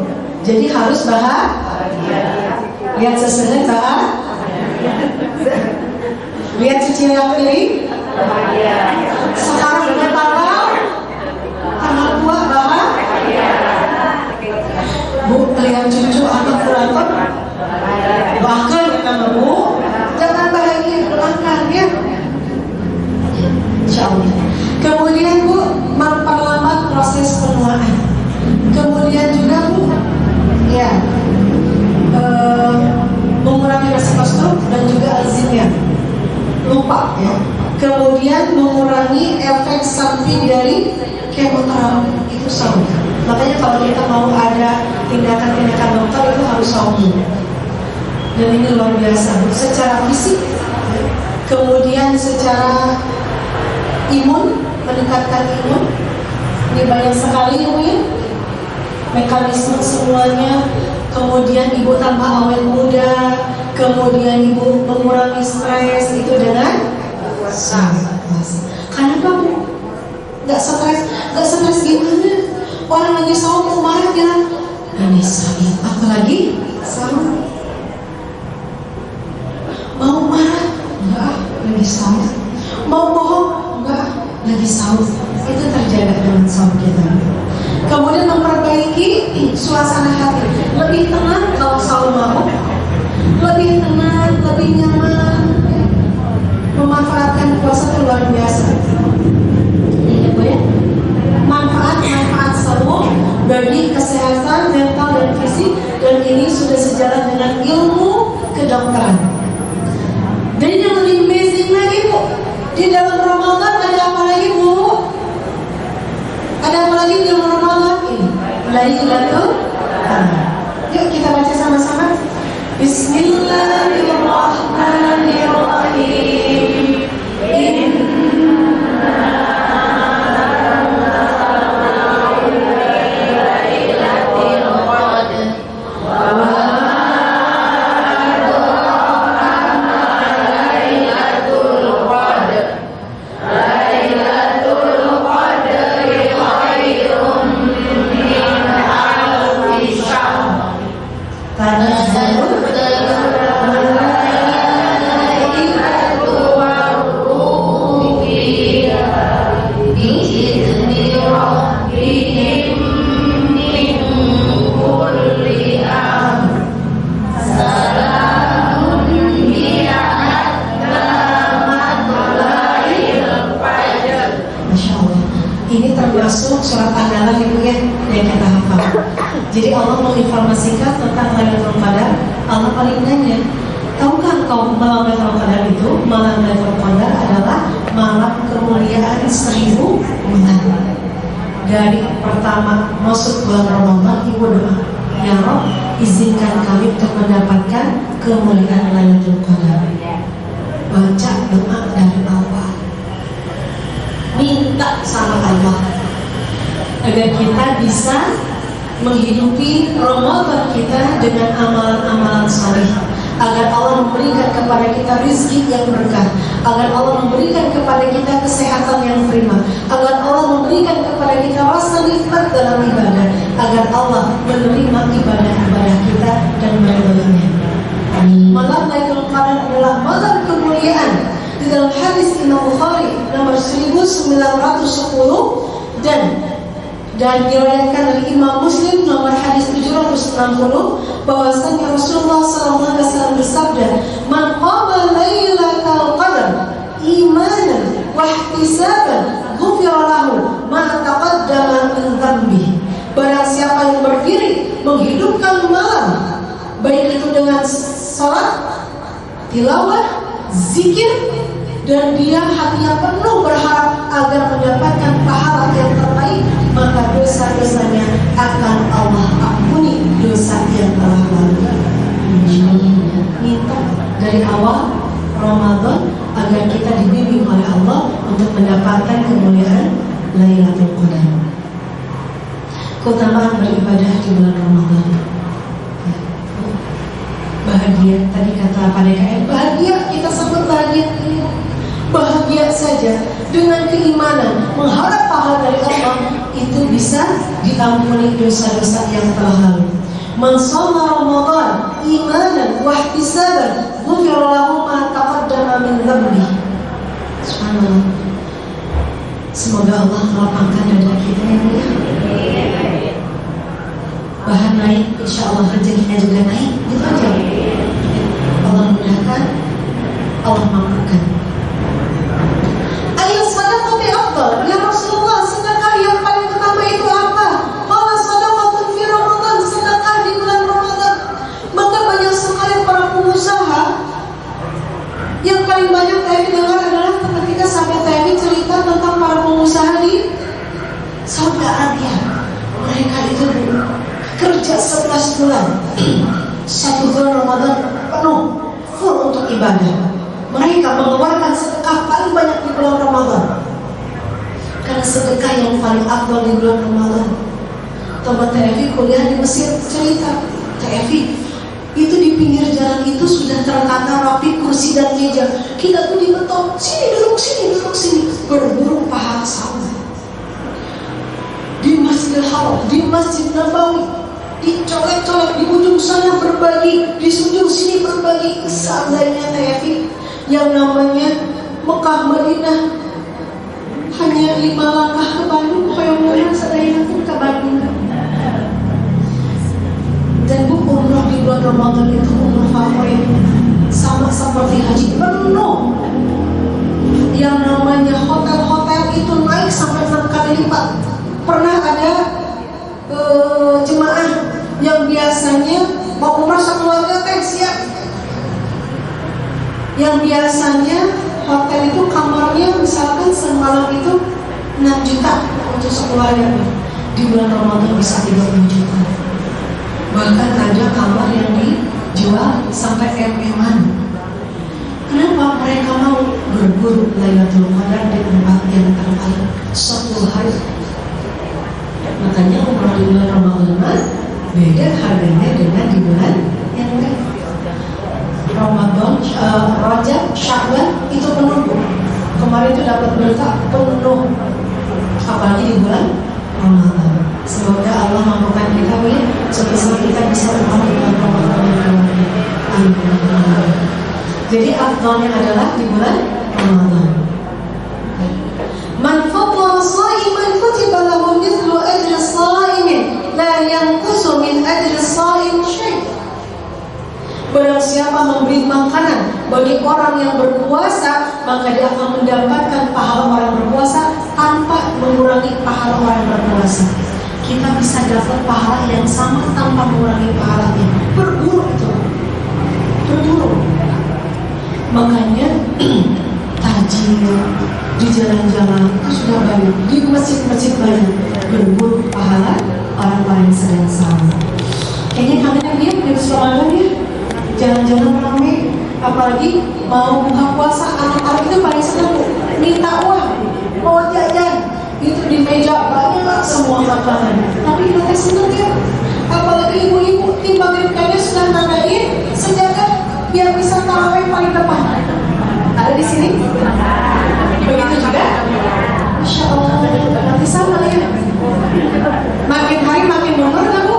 Speaker 3: Jadi harus bahagia. Lihat sesuatu lihat cicilan kiri. Sekarang udah tanggal 2 bahagia. Bu, lihat cucu anak berantem. Bahkan sama bu, jangan bahagia, doakan ya. Insyaallah. Kemudian bu, memperlambat proses penuaan. Kemudian juga bu, ya, mengurangi resiko stroke dan juga Alzheimer. Lupa ya. Kemudian mengurangi efek samping dari kemoterapi, itu saum. Makanya kalau kita mau ada tindakan-tindakan dokter itu harus saum. Dan ini luar biasa secara fisik, kemudian secara imun, meningkatkan imun. Ini banyak sekali ya, mekanisme semuanya. Kemudian ibu tambah awet muda, kemudian ibu mengurangi stres itu dengan sangat. Kenapa bu? Gak stres gimana? Orang lagi saum mau marah bilang ini sakit, apalagi saum. Mau marah? Enggak, lagi saum. Mau bohong? Enggak, lagi saum. Itu terjaga dengan saum kita. Kemudian memperbaiki suasana hati, lebih tenang kalau selalu mabuk, lebih tenang, lebih nyaman, memanfaatkan puasa itu luar biasa. Ya, Bu ya? Manfaat selalu bagi kesehatan mental dan fisik, dan ini sudah sejalan dengan ilmu kedokteran. Dan yang lebih amazing lagi, Bu, di dalam Ramadan ada apa lagi, Bu? Ada apa lagi di dalam Ramadan ini? Lailatul Qadar. Yuk kita baca sama-sama. Bismillahirrahmanirrahim. Ini termasuk surat andalan Ibu ya, yang kita hafal. Jadi Allah menginformasikan tentang Lailatul Qadar. Allah paling nanya, tahukah engkau malam Lailatul Qadar itu? Malam Lailatul Qadar adalah malam kemuliaan 1000 bulan. Dari pertama masuk bulan Ramadan, Ibu doa, ya Rob, izinkan kami untuk mendapatkan kemuliaan Lailatul Qadar. Baca doa dari Allah, minta sama Allah agar kita bisa menghidupi Ramadan kita dengan amalan-amalan saleh, agar Allah memberikan kepada kita rezeki yang berkah, agar Allah memberikan kepada kita kesehatan yang prima, agar Allah memberikan kepada kita rasa nikmat dalam ibadah, agar Allah menerima ibadah-ibadah kita dan meridhoinya. Malam Lailatul Qadar adalah malam kemuliaan. Di dalam hadis Imam Bukhari nomor 1910 dan diriwayatkan oleh Imam Muslim nomor hadis 760 bahwasanya Rasulullah SAW bersabda, "Man qama lailatal qadar imanan wa ihtisaban ghufira lahu ma taqaddama min dhanbi." Barang siapa yang berdiri menghidupkan malam, baik itu dengan salat, tilawah, zikir, dan dia hatinya penuh berharap agar mendapatkan pahala yang terbaik, maka dosa-dosanya akan Allah ampuni dosa yang telah lalu. Minta dari awal Ramadan agar kita dibimbing oleh Allah untuk mendapatkan kemuliaan Lailatul Qadar. Keutamaan beribadah di bulan Ramadan. Bahagia, tadi kata Pak DKM, bahagia, kita sebut bahagia. Bahagia saja dengan keimanan, mengharap pahala dari Allah, itu bisa diampuni dosa-dosa yang telah lalu. Man shoma Ramadan imanan wa ihtisaban ghufira lahu ma taqaddama min dhanbi. Subhanallah. Semoga Allah melapangkan dada kita ya. Bahan naik, insya Allah rezekinya juga naik. Itu aja. Allah mudahkan, Allah mampukan. Ayat sadaqah afdal. Ya Rasulullah, sedekah yang paling utama itu apa? Qala sadaqatun fi Ramadan, sedekah di bulan Ramadan. Maka banyak sekali para pengusaha yang paling banyak saya dengar adalah ketika sahabat saya cerita tentang para pengusaha di Saudi Arabia. Mereka itu kerja 11 bulan, 1 bulan Ramadan penuh, full untuk ibadah. Mereka mengeluarkan sedekah paling banyak di bulan Ramadan, karena sedekah yang paling afdal di bulan Ramadan. Teman TFI kuliah di Mesir cerita, TFI itu di pinggir jalan itu sudah tertata rapi kursi dan meja. Kita tuh di beton, sini duduk sini, berburu pahala sama. Di Masjidil Haram, di Masjid Nabawi, dicolek-colek di ujung sana berbagi, di ujung sini berbagi. Seandainya TFI yang namanya Mekah Madinah hanya 5 langkah ke Bandung, mudah-mudahan seandainya pun ke Bandung. bulan Ramadan itu umur favorit, sama seperti haji, penuh. Yang namanya hotel-hotel itu naik sampai 6 kali lipat. Pernah ada jemaah yang biasanya mau umrah sekeluarga teh siap. Yang biasanya hotel itu kamarnya misalkan semalam itu 6 juta untuk sekeluarga, di bulan Ramadan bisa 30 juta. Bahkan ada kamar yang dijual sampai MM-an. Kenapa mereka mau berburu Lailatul Qadar di tempat yang terbaik 10 hari? Makanya umrah di bulan Ramadan beda harganya dengan di bulan yang lain. Ramadan, Rajab, Sya'ban itu penuh. Kemarin itu dapat berita penuh, apalagi di bulan Ramadan. Semoga Allah mampukan kita sebisa kita bisa bertemu dengan Ramadan yang lain. Amin. Jadi afdalnya adalah di bulan Ramadan. Man fadla sha'iman kutiba lahu mithlu ajri sha'imin la yanqusu min ajri sha'im syai'. Barang siapa memberi makanan bagi orang yang berpuasa, maka dia akan mendapatkan pahala orang berpuasa tanpa mengurangi pahala orang berpuasa. Kita bisa dapat pahala yang sama tanpa mengurangi pahalanya. Berburu itu, berburu. Makanya tajil di jalan-jalan itu sudah banyak, di masjid-masjid banyak berburu pahala orang-orang yang sedang salat. Kayaknya kangen dia di Ramadan ya, jalan-jalan ramai, apalagi mau buka puasa, anak-anak itu paling senang minta uang, mau jajan, itu di meja banyak semua makanan. Tapi kita senang ya, apalagi ibu-ibu timbang kayaknya sudah nandain sejagat biar bisa tarawih paling depan. Ada di sini? Begitu juga? Masya Allah, nanti sama ya. Makin hari makin nomor lah Bu.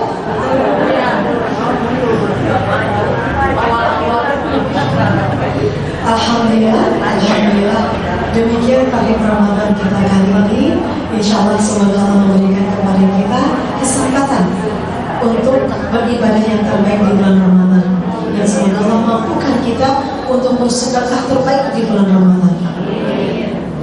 Speaker 3: Alhamdulillah, Alhamdulillah. Demikian tahlil Ramadan kita kali ini. Insya Allah semoga Allah memberikan kepada kita kesempatan untuk beribadah yang terbaik di bulan Ramadan. Dan semoga Allah mampukan kita untuk bersedekah terbaik di bulan Ramadan.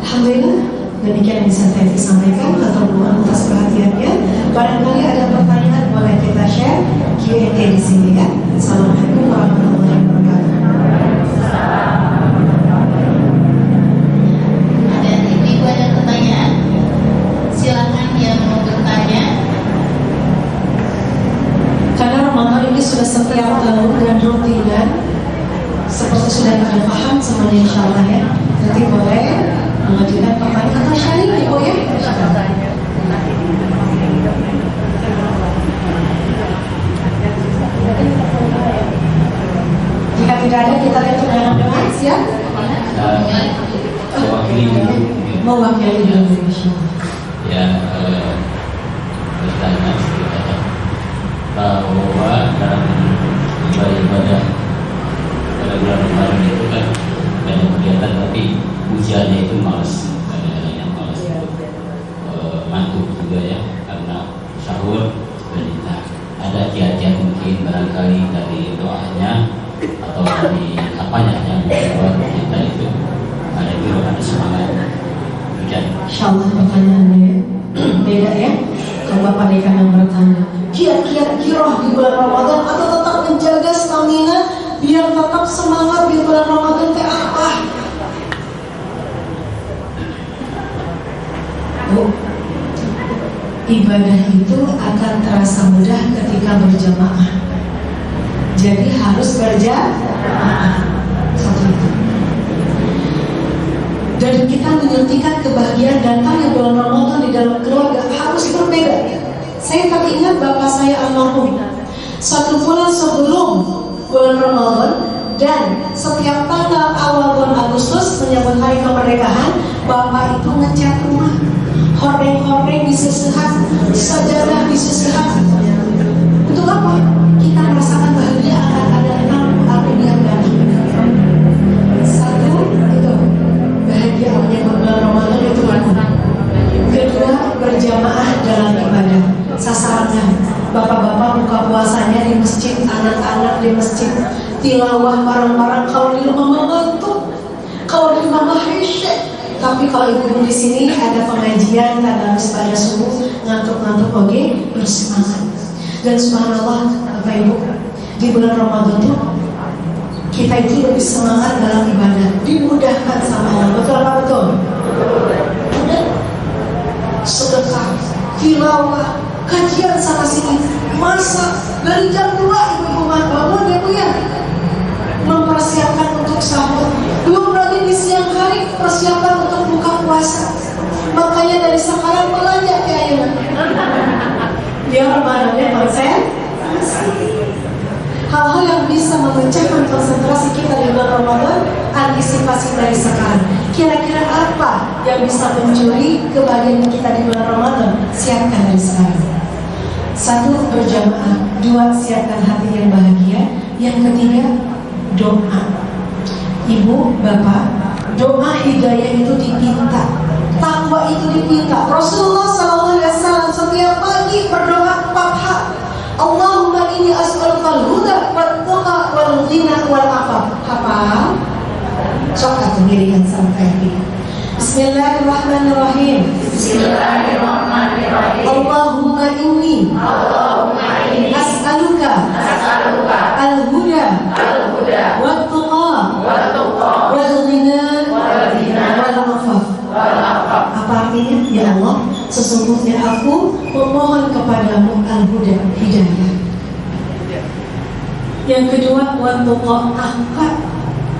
Speaker 3: Alhamdulillah, demikian yang bisa saya sampaikan. Hatur nuhun atas perhatiannya. Barangkali ada pertanyaan boleh kita share Q&A di sini ya. Assalamualaikum warahmatullahi wabarakatuh.
Speaker 1: Ada ibu ada pertanyaan? Silakan yang mau bertanya.
Speaker 3: Karena Ramadan ini sudah setiap tahun dan rutinan, seperti sudah pada paham semuanya insya Allah ya. Nanti boleh mengajukan pertanyaan atau sharing ibu ya. Jika tidak ada kita lihat undangan siap.
Speaker 2: Mewakili dulu.
Speaker 3: Mewakili dulu insya Allah.
Speaker 2: Ya, bertanya sedikit bahwa dalam ibadah pada bulan Ramadan itu kan banyak kegiatan, tapi ujiannya itu malas, kadang-kadang yang malas itu ngantuk juga ya, karena sahur berita. Ada kiat-kiat mungkin barangkali dari doanya atau dari apanya yang membuat kita itu ada semangat hujan.
Speaker 3: Insya Allah pertanyaannya beda ya. Kalau Bapak Dekan yang bertanya, kiat-kiat kiroh di bulan Ramadan atau tetap menjaga stamina biar tetap semangat di bulan Ramadan teh apa? Bu, ibadah itu akan terasa mudah ketika berjamaah. Jadi harus berjamaah. Satu itu. Dan kita menyuntikkan kebahagiaan datangnya bulan Ramadan di dalam keluarga harus berbeda. Saya teringat bapak saya almarhum. Satu bulan sebelum bulan Ramadan dan setiap tanggal awal bulan Agustus menyambut hari kemerdekaan, bapak itu ngecat rumah, hordeng-hordeng disesehkan, sajadah disesehkan. Untuk apa? Kita merasakan bahagia akan ada 6 tahun yang datang. Satu itu bahagia menyambut bulan Ramadan itu mana? Kedua, berjamaah dalam ibadah. Sasarannya bapak-bapak buka puasanya di masjid, anak-anak di masjid tilawah bareng-bareng. Kalau di rumah mama ngantuk, kalau di rumah hesyek. Tapi kalau ibu-ibu di sini ada pengajian tadarus pada subuh, ngantuk-ngantuk oke, bersemangat. Dan subhanallah, Bapak Ibu, di bulan Ramadan tuh kita itu lebih semangat dalam ibadah, dimudahkan sama Allah. Betul apa betul? Mudah. Sedekah, tilawah, kajian sana sini, masak dari jam 2 ibu-ibu bangun ya Bu ya, mempersiapkan untuk sahur. Belum lagi di siang hari persiapan untuk buka puasa. Makanya dari sekarang belanja ke ayunan. Biar Ramadannya konsentrasi. Hal-hal yang bisa memecahkan konsentrasi kita di bulan Ramadan, antisipasi dari sekarang. Kira-kira apa yang bisa mencuri kebahagiaan kita di bulan Ramadan? Siapkan dari sekarang. 1, berjamaah. 2, siapkan hati yang bahagia. Yang ketiga, doa. Ibu, bapak, doa hidayah itu dipinta, takwa itu dipinta. Rasulullah SAW setiap pagi berdoa 4 hal. Allahumma inni as'alukal huda wal tuqa wal ghina wal afaf. Hafal? Sok dirikan sampai ini. Bismillahirrahmanirrahim.
Speaker 4: Bismillahirrahmanirrahim.
Speaker 3: Allahumma inni as'aluka al-huda wal tuqa wal ghina wal afaf. Apa artinya? Ya Allah, sesungguhnya aku memohon kepadamu al-huda, hidayah. Yang kedua, wal tuqa, takwa.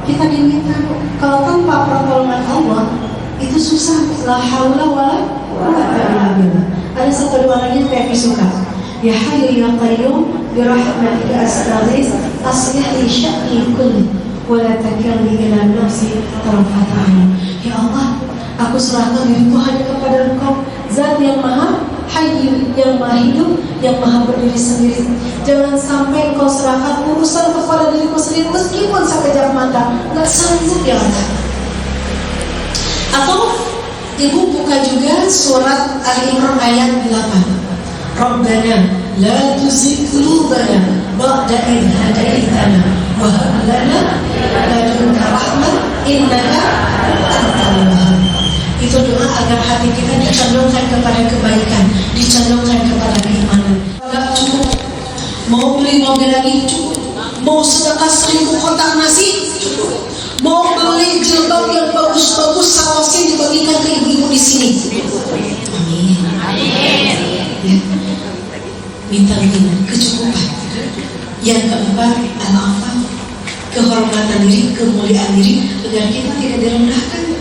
Speaker 3: Kita diminta, kalau tanpa pertolongan Allah itu susah. La haula wala quwwata illa billah. Ada satu doa lagi yang saya suka. Ya Hayyu ya Qayyum bi rahmatika astaghits aslih li sya'ni kulli wa la takilni ila nafsi tarfata 'ain. Ya Allah, aku serahkan diriku hanya kepada Engkau, Zat yang Maha Hayyu, yang Maha Hidup, yang Maha berdiri sendiri. Jangan sampai Engkau serahkan urusan kepada diriku sendiri meskipun sekejap mata. Nggak sanggup ya Allah. Atau ibu buka juga surat Ali Imran ayat 8. Rabbana la tuzigh qulubana ba'da idh hadaitana wa hab lana min ladunka rahmah innaka antal wahhab. Itu doa agar hati kita dicondongkan kepada kebaikan, dicondongkan kepada keimanan. Enggak cukup. Mau beli mobil lagi cukup. Mau sedekah 1000 kotak nasi cukup. Mau beli jilbab yang bagus-bagus sausnya dibagikan ke ibu-ibu di sini. Amin. Amin. Ya. Minta kecukupan. Yang keempat, al-afaf, kehormatan diri, kemuliaan diri, agar kita tidak direndahkan,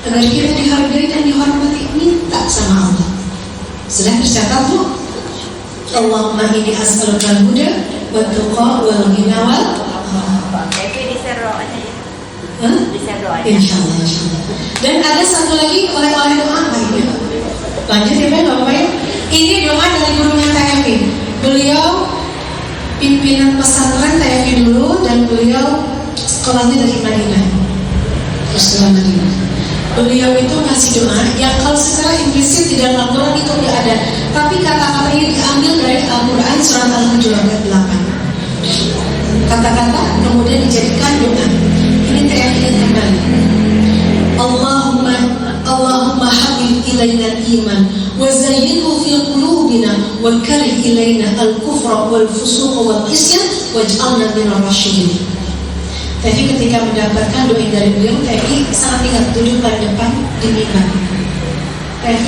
Speaker 3: agar kita dihargai dan dihormati. Minta sama Allah. Sudah tercatat Bu? Allahumma inni as'alukal huda wa tuqa wal ghina wal Insyaallah. Dan ada satu lagi oleh-oleh doa lainnya. Lanjut ya Bapak ya. Ini doa dari gurunya TFI. Beliau pimpinan pesantren TFI dulu dan beliau sekolahnya dari Madinah. Sekolah Madinah. Beliau itu ngasih doa yang kalau secara implisit di dalam Al-Quran itu tidak ada, tapi kata-katanya diambil dari Al-Quran surat Al-Hujurat ayat 8. Kata-kata kemudian dijadikan doa. Ini teriak-teriak kembali. Allahumma habib ilaina al-iman wa zayyinhu fi qulubina wa karih ilaina al-kufra wal fusuq wal isyan waj'alna minal rasyidin. Tapi ketika mendapatkan doa dari beliau, Tapi sangat ingat duduk pada depan di mimbar. Tapi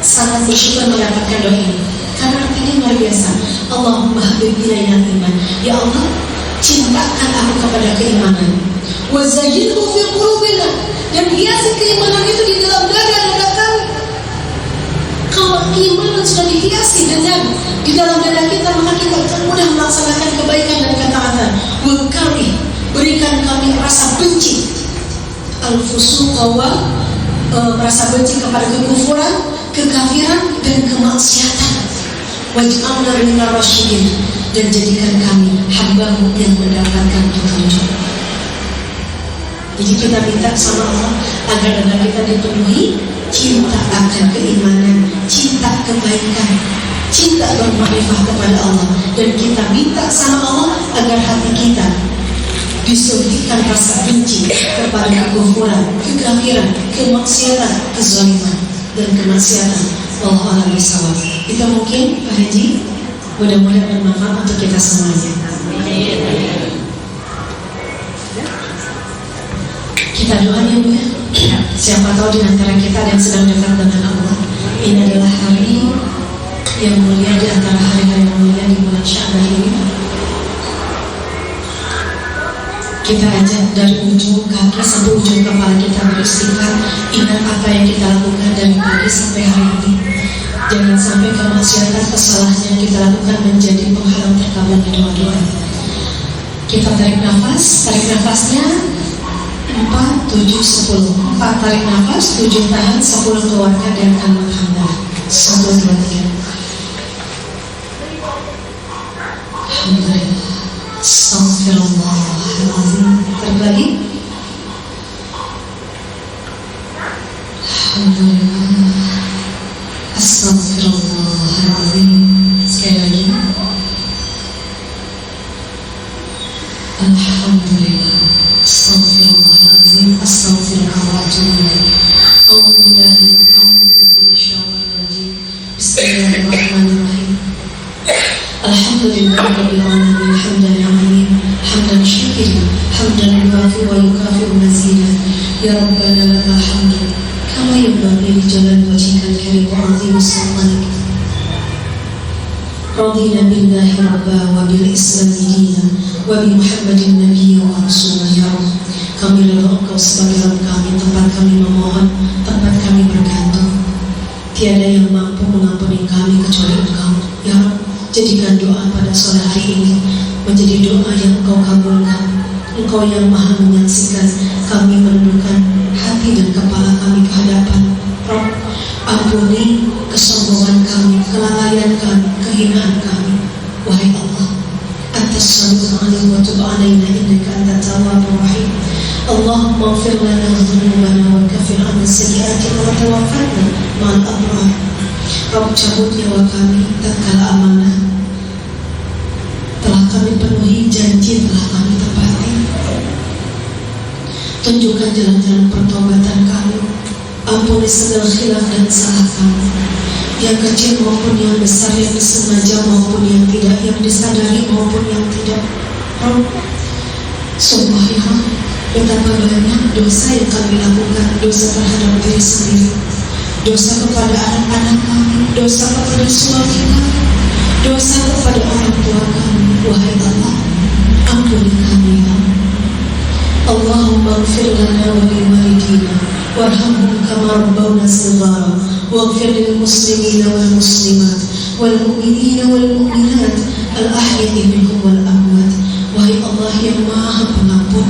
Speaker 3: sangat bersyukur mendapatkan doa ini karena artinya luar biasa. Allahumma habib ilaina al-iman. Ya Allah, cintakan aku kepada keimanan. Wa zayyinhu fi qulubina, dan hiasi keimanan itu di dalam dada kami. Kalau keimanan sudah dihiasi dengan di dalam dada kita, maka kita akan mudah melaksanakan kebaikan dan ketaatan. Wa karih, berikan kami rasa benci al-fusuq wal rasa benci kepada kekufuran, kekafiran dan kemaksiatan. Waj'alna minar rasyidin, dan jadikan kami hamba-Mu yang mendapatkan petunjuk. Jadi kita minta sama Allah agar kita dipenuhi cinta akan keimanan, cinta kebaikan, cinta cinta bermakrifat kepada Allah, dan kita minta sama Allah agar hati kita disuntikkan rasa benci kepada kekufuran, kekafiran, kemaksiatan, kezaliman, dan kemaksiatan. Wallahu a'lam bishawab. Itu mungkin Pak Haji, mudah-mudahan bermanfaat untuk kita semuanya. Kita doa ya Bu ya. Siapa tahu di antara kita yang sedang dekat dengan Allah. Ini adalah hari yang mulia di antara hari-hari yang mulia di bulan Sya'ban ini. Kita ajak dari ujung kaki sampai ujung kepala kita beristighfar, ingat apa yang kita lakukan dari pagi sampai hari ini. Jangan sampai kemaksiatan, kesalahan yang kita lakukan menjadi penghalang terkabulnya doa-doa. Kita tarik nafasnya 4, 7, 10. 4 tarik nafas, 7 tahan, 10 keluarkan dan kalimat hamdalah. 1, 2, 3. Alhamdulillah. Astaghfirullahaladzim. Tarik lagi. Alhamdulillah. Astaghfirullahaladzim. Sekali lagi. Alhamdulillah. Astaghfirullahaladzim. Astaghfirullah wa atubu ilaih. Alhamdulillah. Bismillahirrahmanirrahim. Alhamdulillahirabbil alamin, hamdan ya'min, hamdan syakirin, hamdan yuwafi wa yukafi'u mazidah. Ya Rabbana lakal hamdu kama yanbaghi li jalali wajhikal karim wa 'azimi sultanik. Radina billahi rabba wa bil islami dina wa bi Muhammadin nabiyya wa rasulah. Ya Rabb, kami ridha Engkau sebagai Rabb kami, tempat kami memohon, tempat kami bergantung. Tiada yang mampu mengampuni kami kecuali Engkau. Ya Rabb, jadikan doa pada sore hari ini menjadi doa yang Engkau kabulkan. Engkau yang maha menyaksikan kami menundukkan hati dan kepala kami ke hadapan Rabb. Ampuni kesombongan kami, kelalaian kami, kehinaan kami. Wahai Allah, Antas Sami'ul 'Alim wa tub 'alaina innaka antat tawwabur rahim. Allahumma ighfir lana dhunubana wa kaffir 'anna sayyi'atina wa tawaffana ma'al abrar. Rabb, cabut nyawa kami tatkala amanah telah kami penuhi, janji telah kami tepati. Tunjukkan jalan-jalan pertobatan kami. Ampuni segala khilaf dan salah kami, yang kecil maupun yang besar, yang disengaja maupun yang tidak, yang disadari maupun yang tidak. Rabb, sungguh ya Rabb, betapa banyak dosa yang kami lakukan, dosa terhadap diri sendiri, dosa kepada anak-anak kami, dosa kepada suami kami, dosa kepada orang tua kami. Wahai Allah, ampuni kami ya Allah. Allahumma ighfir lana wa li walidina warhamhum kama rabbawna shighara waghfir lil muslimina wal muslimat wal mu'minina wal mu'minat al ahya'i minhum wal amwat. Wahai Allah yang Maha Pengampun,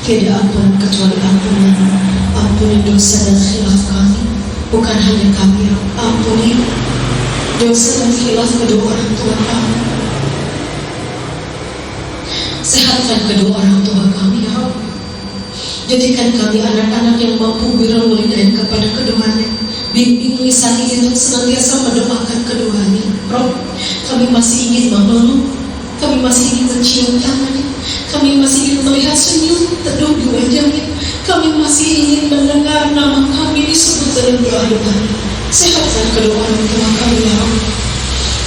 Speaker 3: tiada ampun kecuali ampunanmu. Ampuni dosa dan khilaf kami, bukan hanya kami. Ampuni dosa dan khilaf kedua orang tua kami. Sehatkan kedua orang tua kami ya Allah. Jadikan kami anak-anak yang mampu birrul walidain kepada keduanya. Bimbing lisani untuk senantiasa mendoakan keduanya. Rob, kami masih ingin memeluk, kami masih ingin mencium tangannya, kami masih ingin melihat senyum teduh di wajahnya, kami masih ingin mendengar nama kami disebut dalam doa-doa. Sehatkan kedua orang tua kami ya Allah.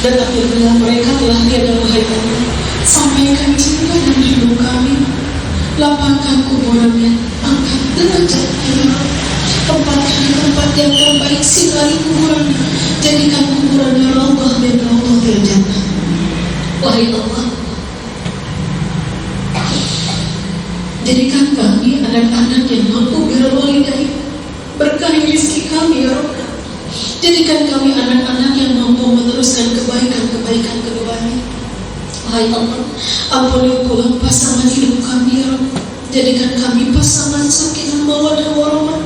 Speaker 3: Dan apabila mereka telah tiada, wahai Allah, sampaikan cinta dan rindu kami. Lapangkan kuburannya, angkat derajatnya. Tempatkan di tempat yang terbaik, sinari kuburannya. Jadikan kuburannya raudhah min raudhatil jannah. Wahai Allah, jadikan kami anak-anak yang mampu birrul walidain. Berkahi rezeki kami ya Rabb. Jadikan kami anak-anak yang mampu meneruskan kebaikan-kebaikan keduanya. Wahai Allah, ampuni pula pasangan hidup kami ya Rabb. Jadikan kami pasangan sakinah mawaddah warahmah,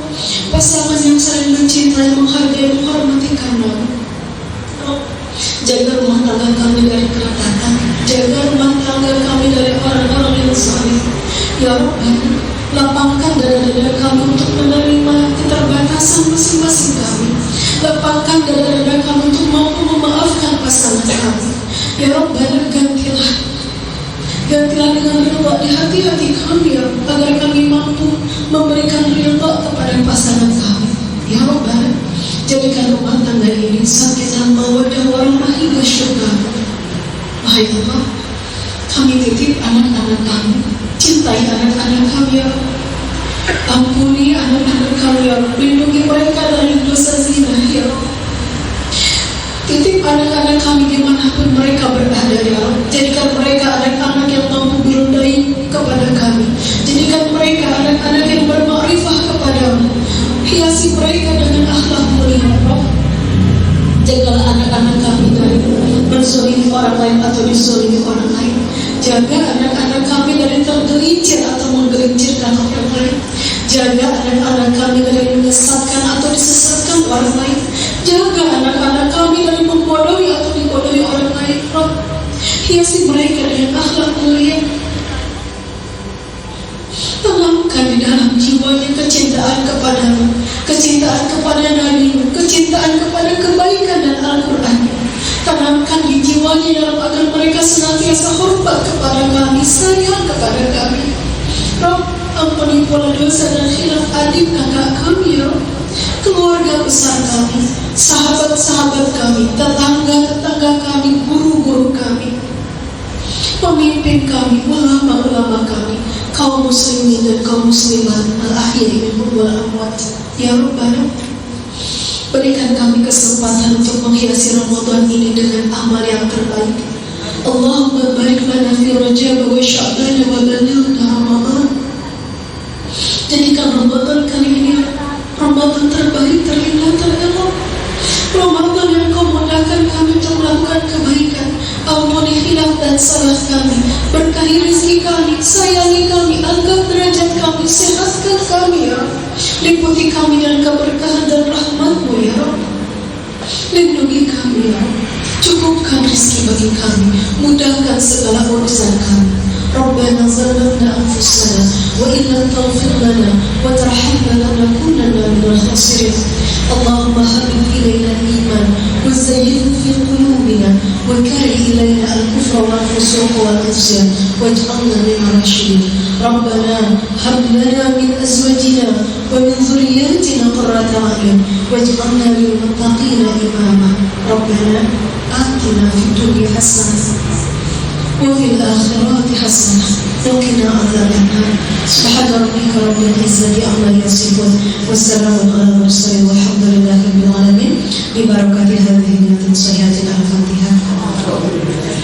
Speaker 3: pasangan yang saling mencintai, menghargai, menghormati kami. Rabb, jaga rumah tangga kami dari keretakan, jaga rumah tangga kami dari orang-orang yang zalim. Ya Rabb, lapangkan dada-dada kami untuk menerima keterbatasan masing-masing kami. Lapangkan dada-dada kami untuk mampu memaafkan pasangan kami. Ya Rabbana, gantilah dengan ridha di hati-hati kami ya, agar kami mampu memberikan ridha kepada pasangan kami. Ya Rabbana, jadikan rumah tangga ini sakinah mawaddah warahmah hingga syurga. Wahai Allah, kami titip anak-anak kami, cintai anak-anak kami ya Rabb. Ampuni anak-anak kami ya Rabb, lindungi mereka dari dosa zina ya Rabb. Titip anak-anak kami dimanapun mereka berada ya Rabb. Jadikan mereka anak-anak yang mampu berundai kepada kami. Jadikan mereka anak-anak yang bermakrifah kepadamu. Hiasi mereka dengan akhlak mulia ya Rabb. Jagalah anak-anak kami dari menzolimi orang lain atau dizolimi orang lain. Jaga anak-anak kami dari tergelincir atau menggelincirkan orang lain. Jaga anak-anak kami dari menyesatkan atau disesatkan orang lain. Jaga anak-anak kami dari membodohi atau dibodohi orang lain. Rabb, hiasi mereka dengan akhlak mulia. Tanamkan di dalam jiwanya kecintaan kepadamu, kecintaan kepada Nabi-Mu, kecintaan kepada kebaikan dan Al-Quran. Tanamkan di jiwanya dalam agar mereka senantiasa hormat kepada kami, sayang kepada kami. Rabb, ampuni pula dosa dan khilaf adik kakak kami ya Rabb, keluarga besar kami, sahabat-sahabat kami, tetangga-tetangga kami, guru-guru kami, pemimpin kami, ulama-ulama kami, kaum muslimin dan kaum muslimat al-ahya'i minhum wal amwat. Ya Rabbana, berikan kami kesempatan untuk menghiasi Ramadan ini dengan amal yang terbaik. Allahumma barik lana fi Rajab wa Sya'ban wa balighna Ramadan. Jadikan Ramadan kali ini Ramadan terbaik, terindah, terelok. Ramadan yang Kau mudahkan kami untuk melakukan kebaikan. Ampuni khilaf dan salah kami, berkahi rezeki kami, sayangi kami, angkat derajat kami, sehatkan kami ya Rabb. Liputi kami dengan keberkahan dan rahmat-Mu ya Rabb. Lindungi kami ya Rabb. Cukupkan rezeki bagi kami, mudahkan segala urusan kami. Rabbana zalamna anfusana wa in lam taghfir lana wa tarhamna lanakunanna minal khasirin. Allahumma habib ilayna al-iman wa zayyinhu fi qulubina wa karih ilayna al-kufra wal fusuq wal isyan waj'alna minal rasyidin. Rabbana hab lana min azwajina wa min dhurriyyatina qurrata a'yun waj'alna lil muttaqina imama. Rabbana atina fid dunya hasanah وفي الآخرات حسنة وقنا عذاب النار. سبحان ربك رب العزة عما يصفون والسلام على المرسلين والحمد لله رب العالمين ببركة هذه النية الصحيحة. الفاتحة. الحمد لله.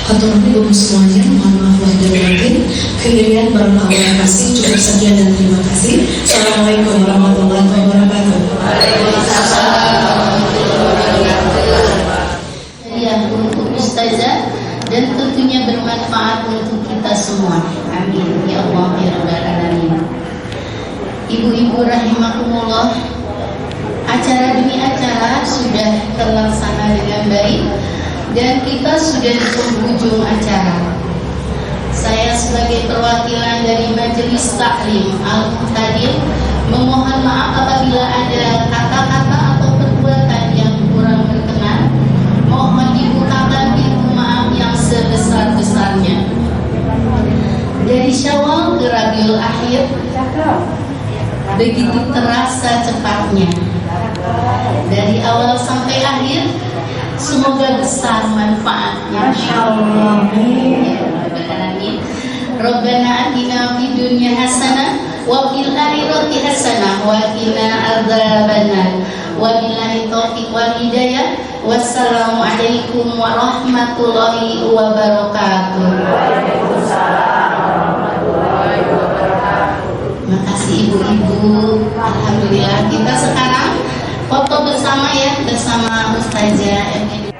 Speaker 3: Atur ibu semuanya, mohon maaf lahir dan batin. Kemudian berterima kasih, cukup sekian dan terima kasih. Assalamualaikum warahmatullahi wabarakatuh.
Speaker 1: Ya, untuk Ustazah dan tentunya bermanfaat untuk kita semua. Amin ya Allah ya Rabbal Alamin. Ibu-ibu rahimakumullah, acara demi acara sudah terlaksana dengan baik dan kita sudah di penghujung acara. Saya sebagai perwakilan dari Majelis Taklim Al-Muqtadir memohon maaf apabila ada kata-kata atau perbuatan yang kurang berkenan. Mohon dibukakan pintu maaf yang sebesar-besarnya. Dari Syawal ke Rabiul Akhir begitu terasa cepatnya. Dari awal sampai akhir semoga besar manfaatnya. Masya Allah. Amin. Rabbana atina fid dunya hasanah wa fil akhirati hasanah wa qina adzabannar. Wabillahi taufiq wal hidayah. Wassalamu alaikum warahmatullahi wabarakatuh. Waalaikumsalam warahmatullahi wabarakatuh. Terima kasih ibu-ibu. Alhamdulillah kita sekarang foto bersama ya, bersama Ustazah Emily.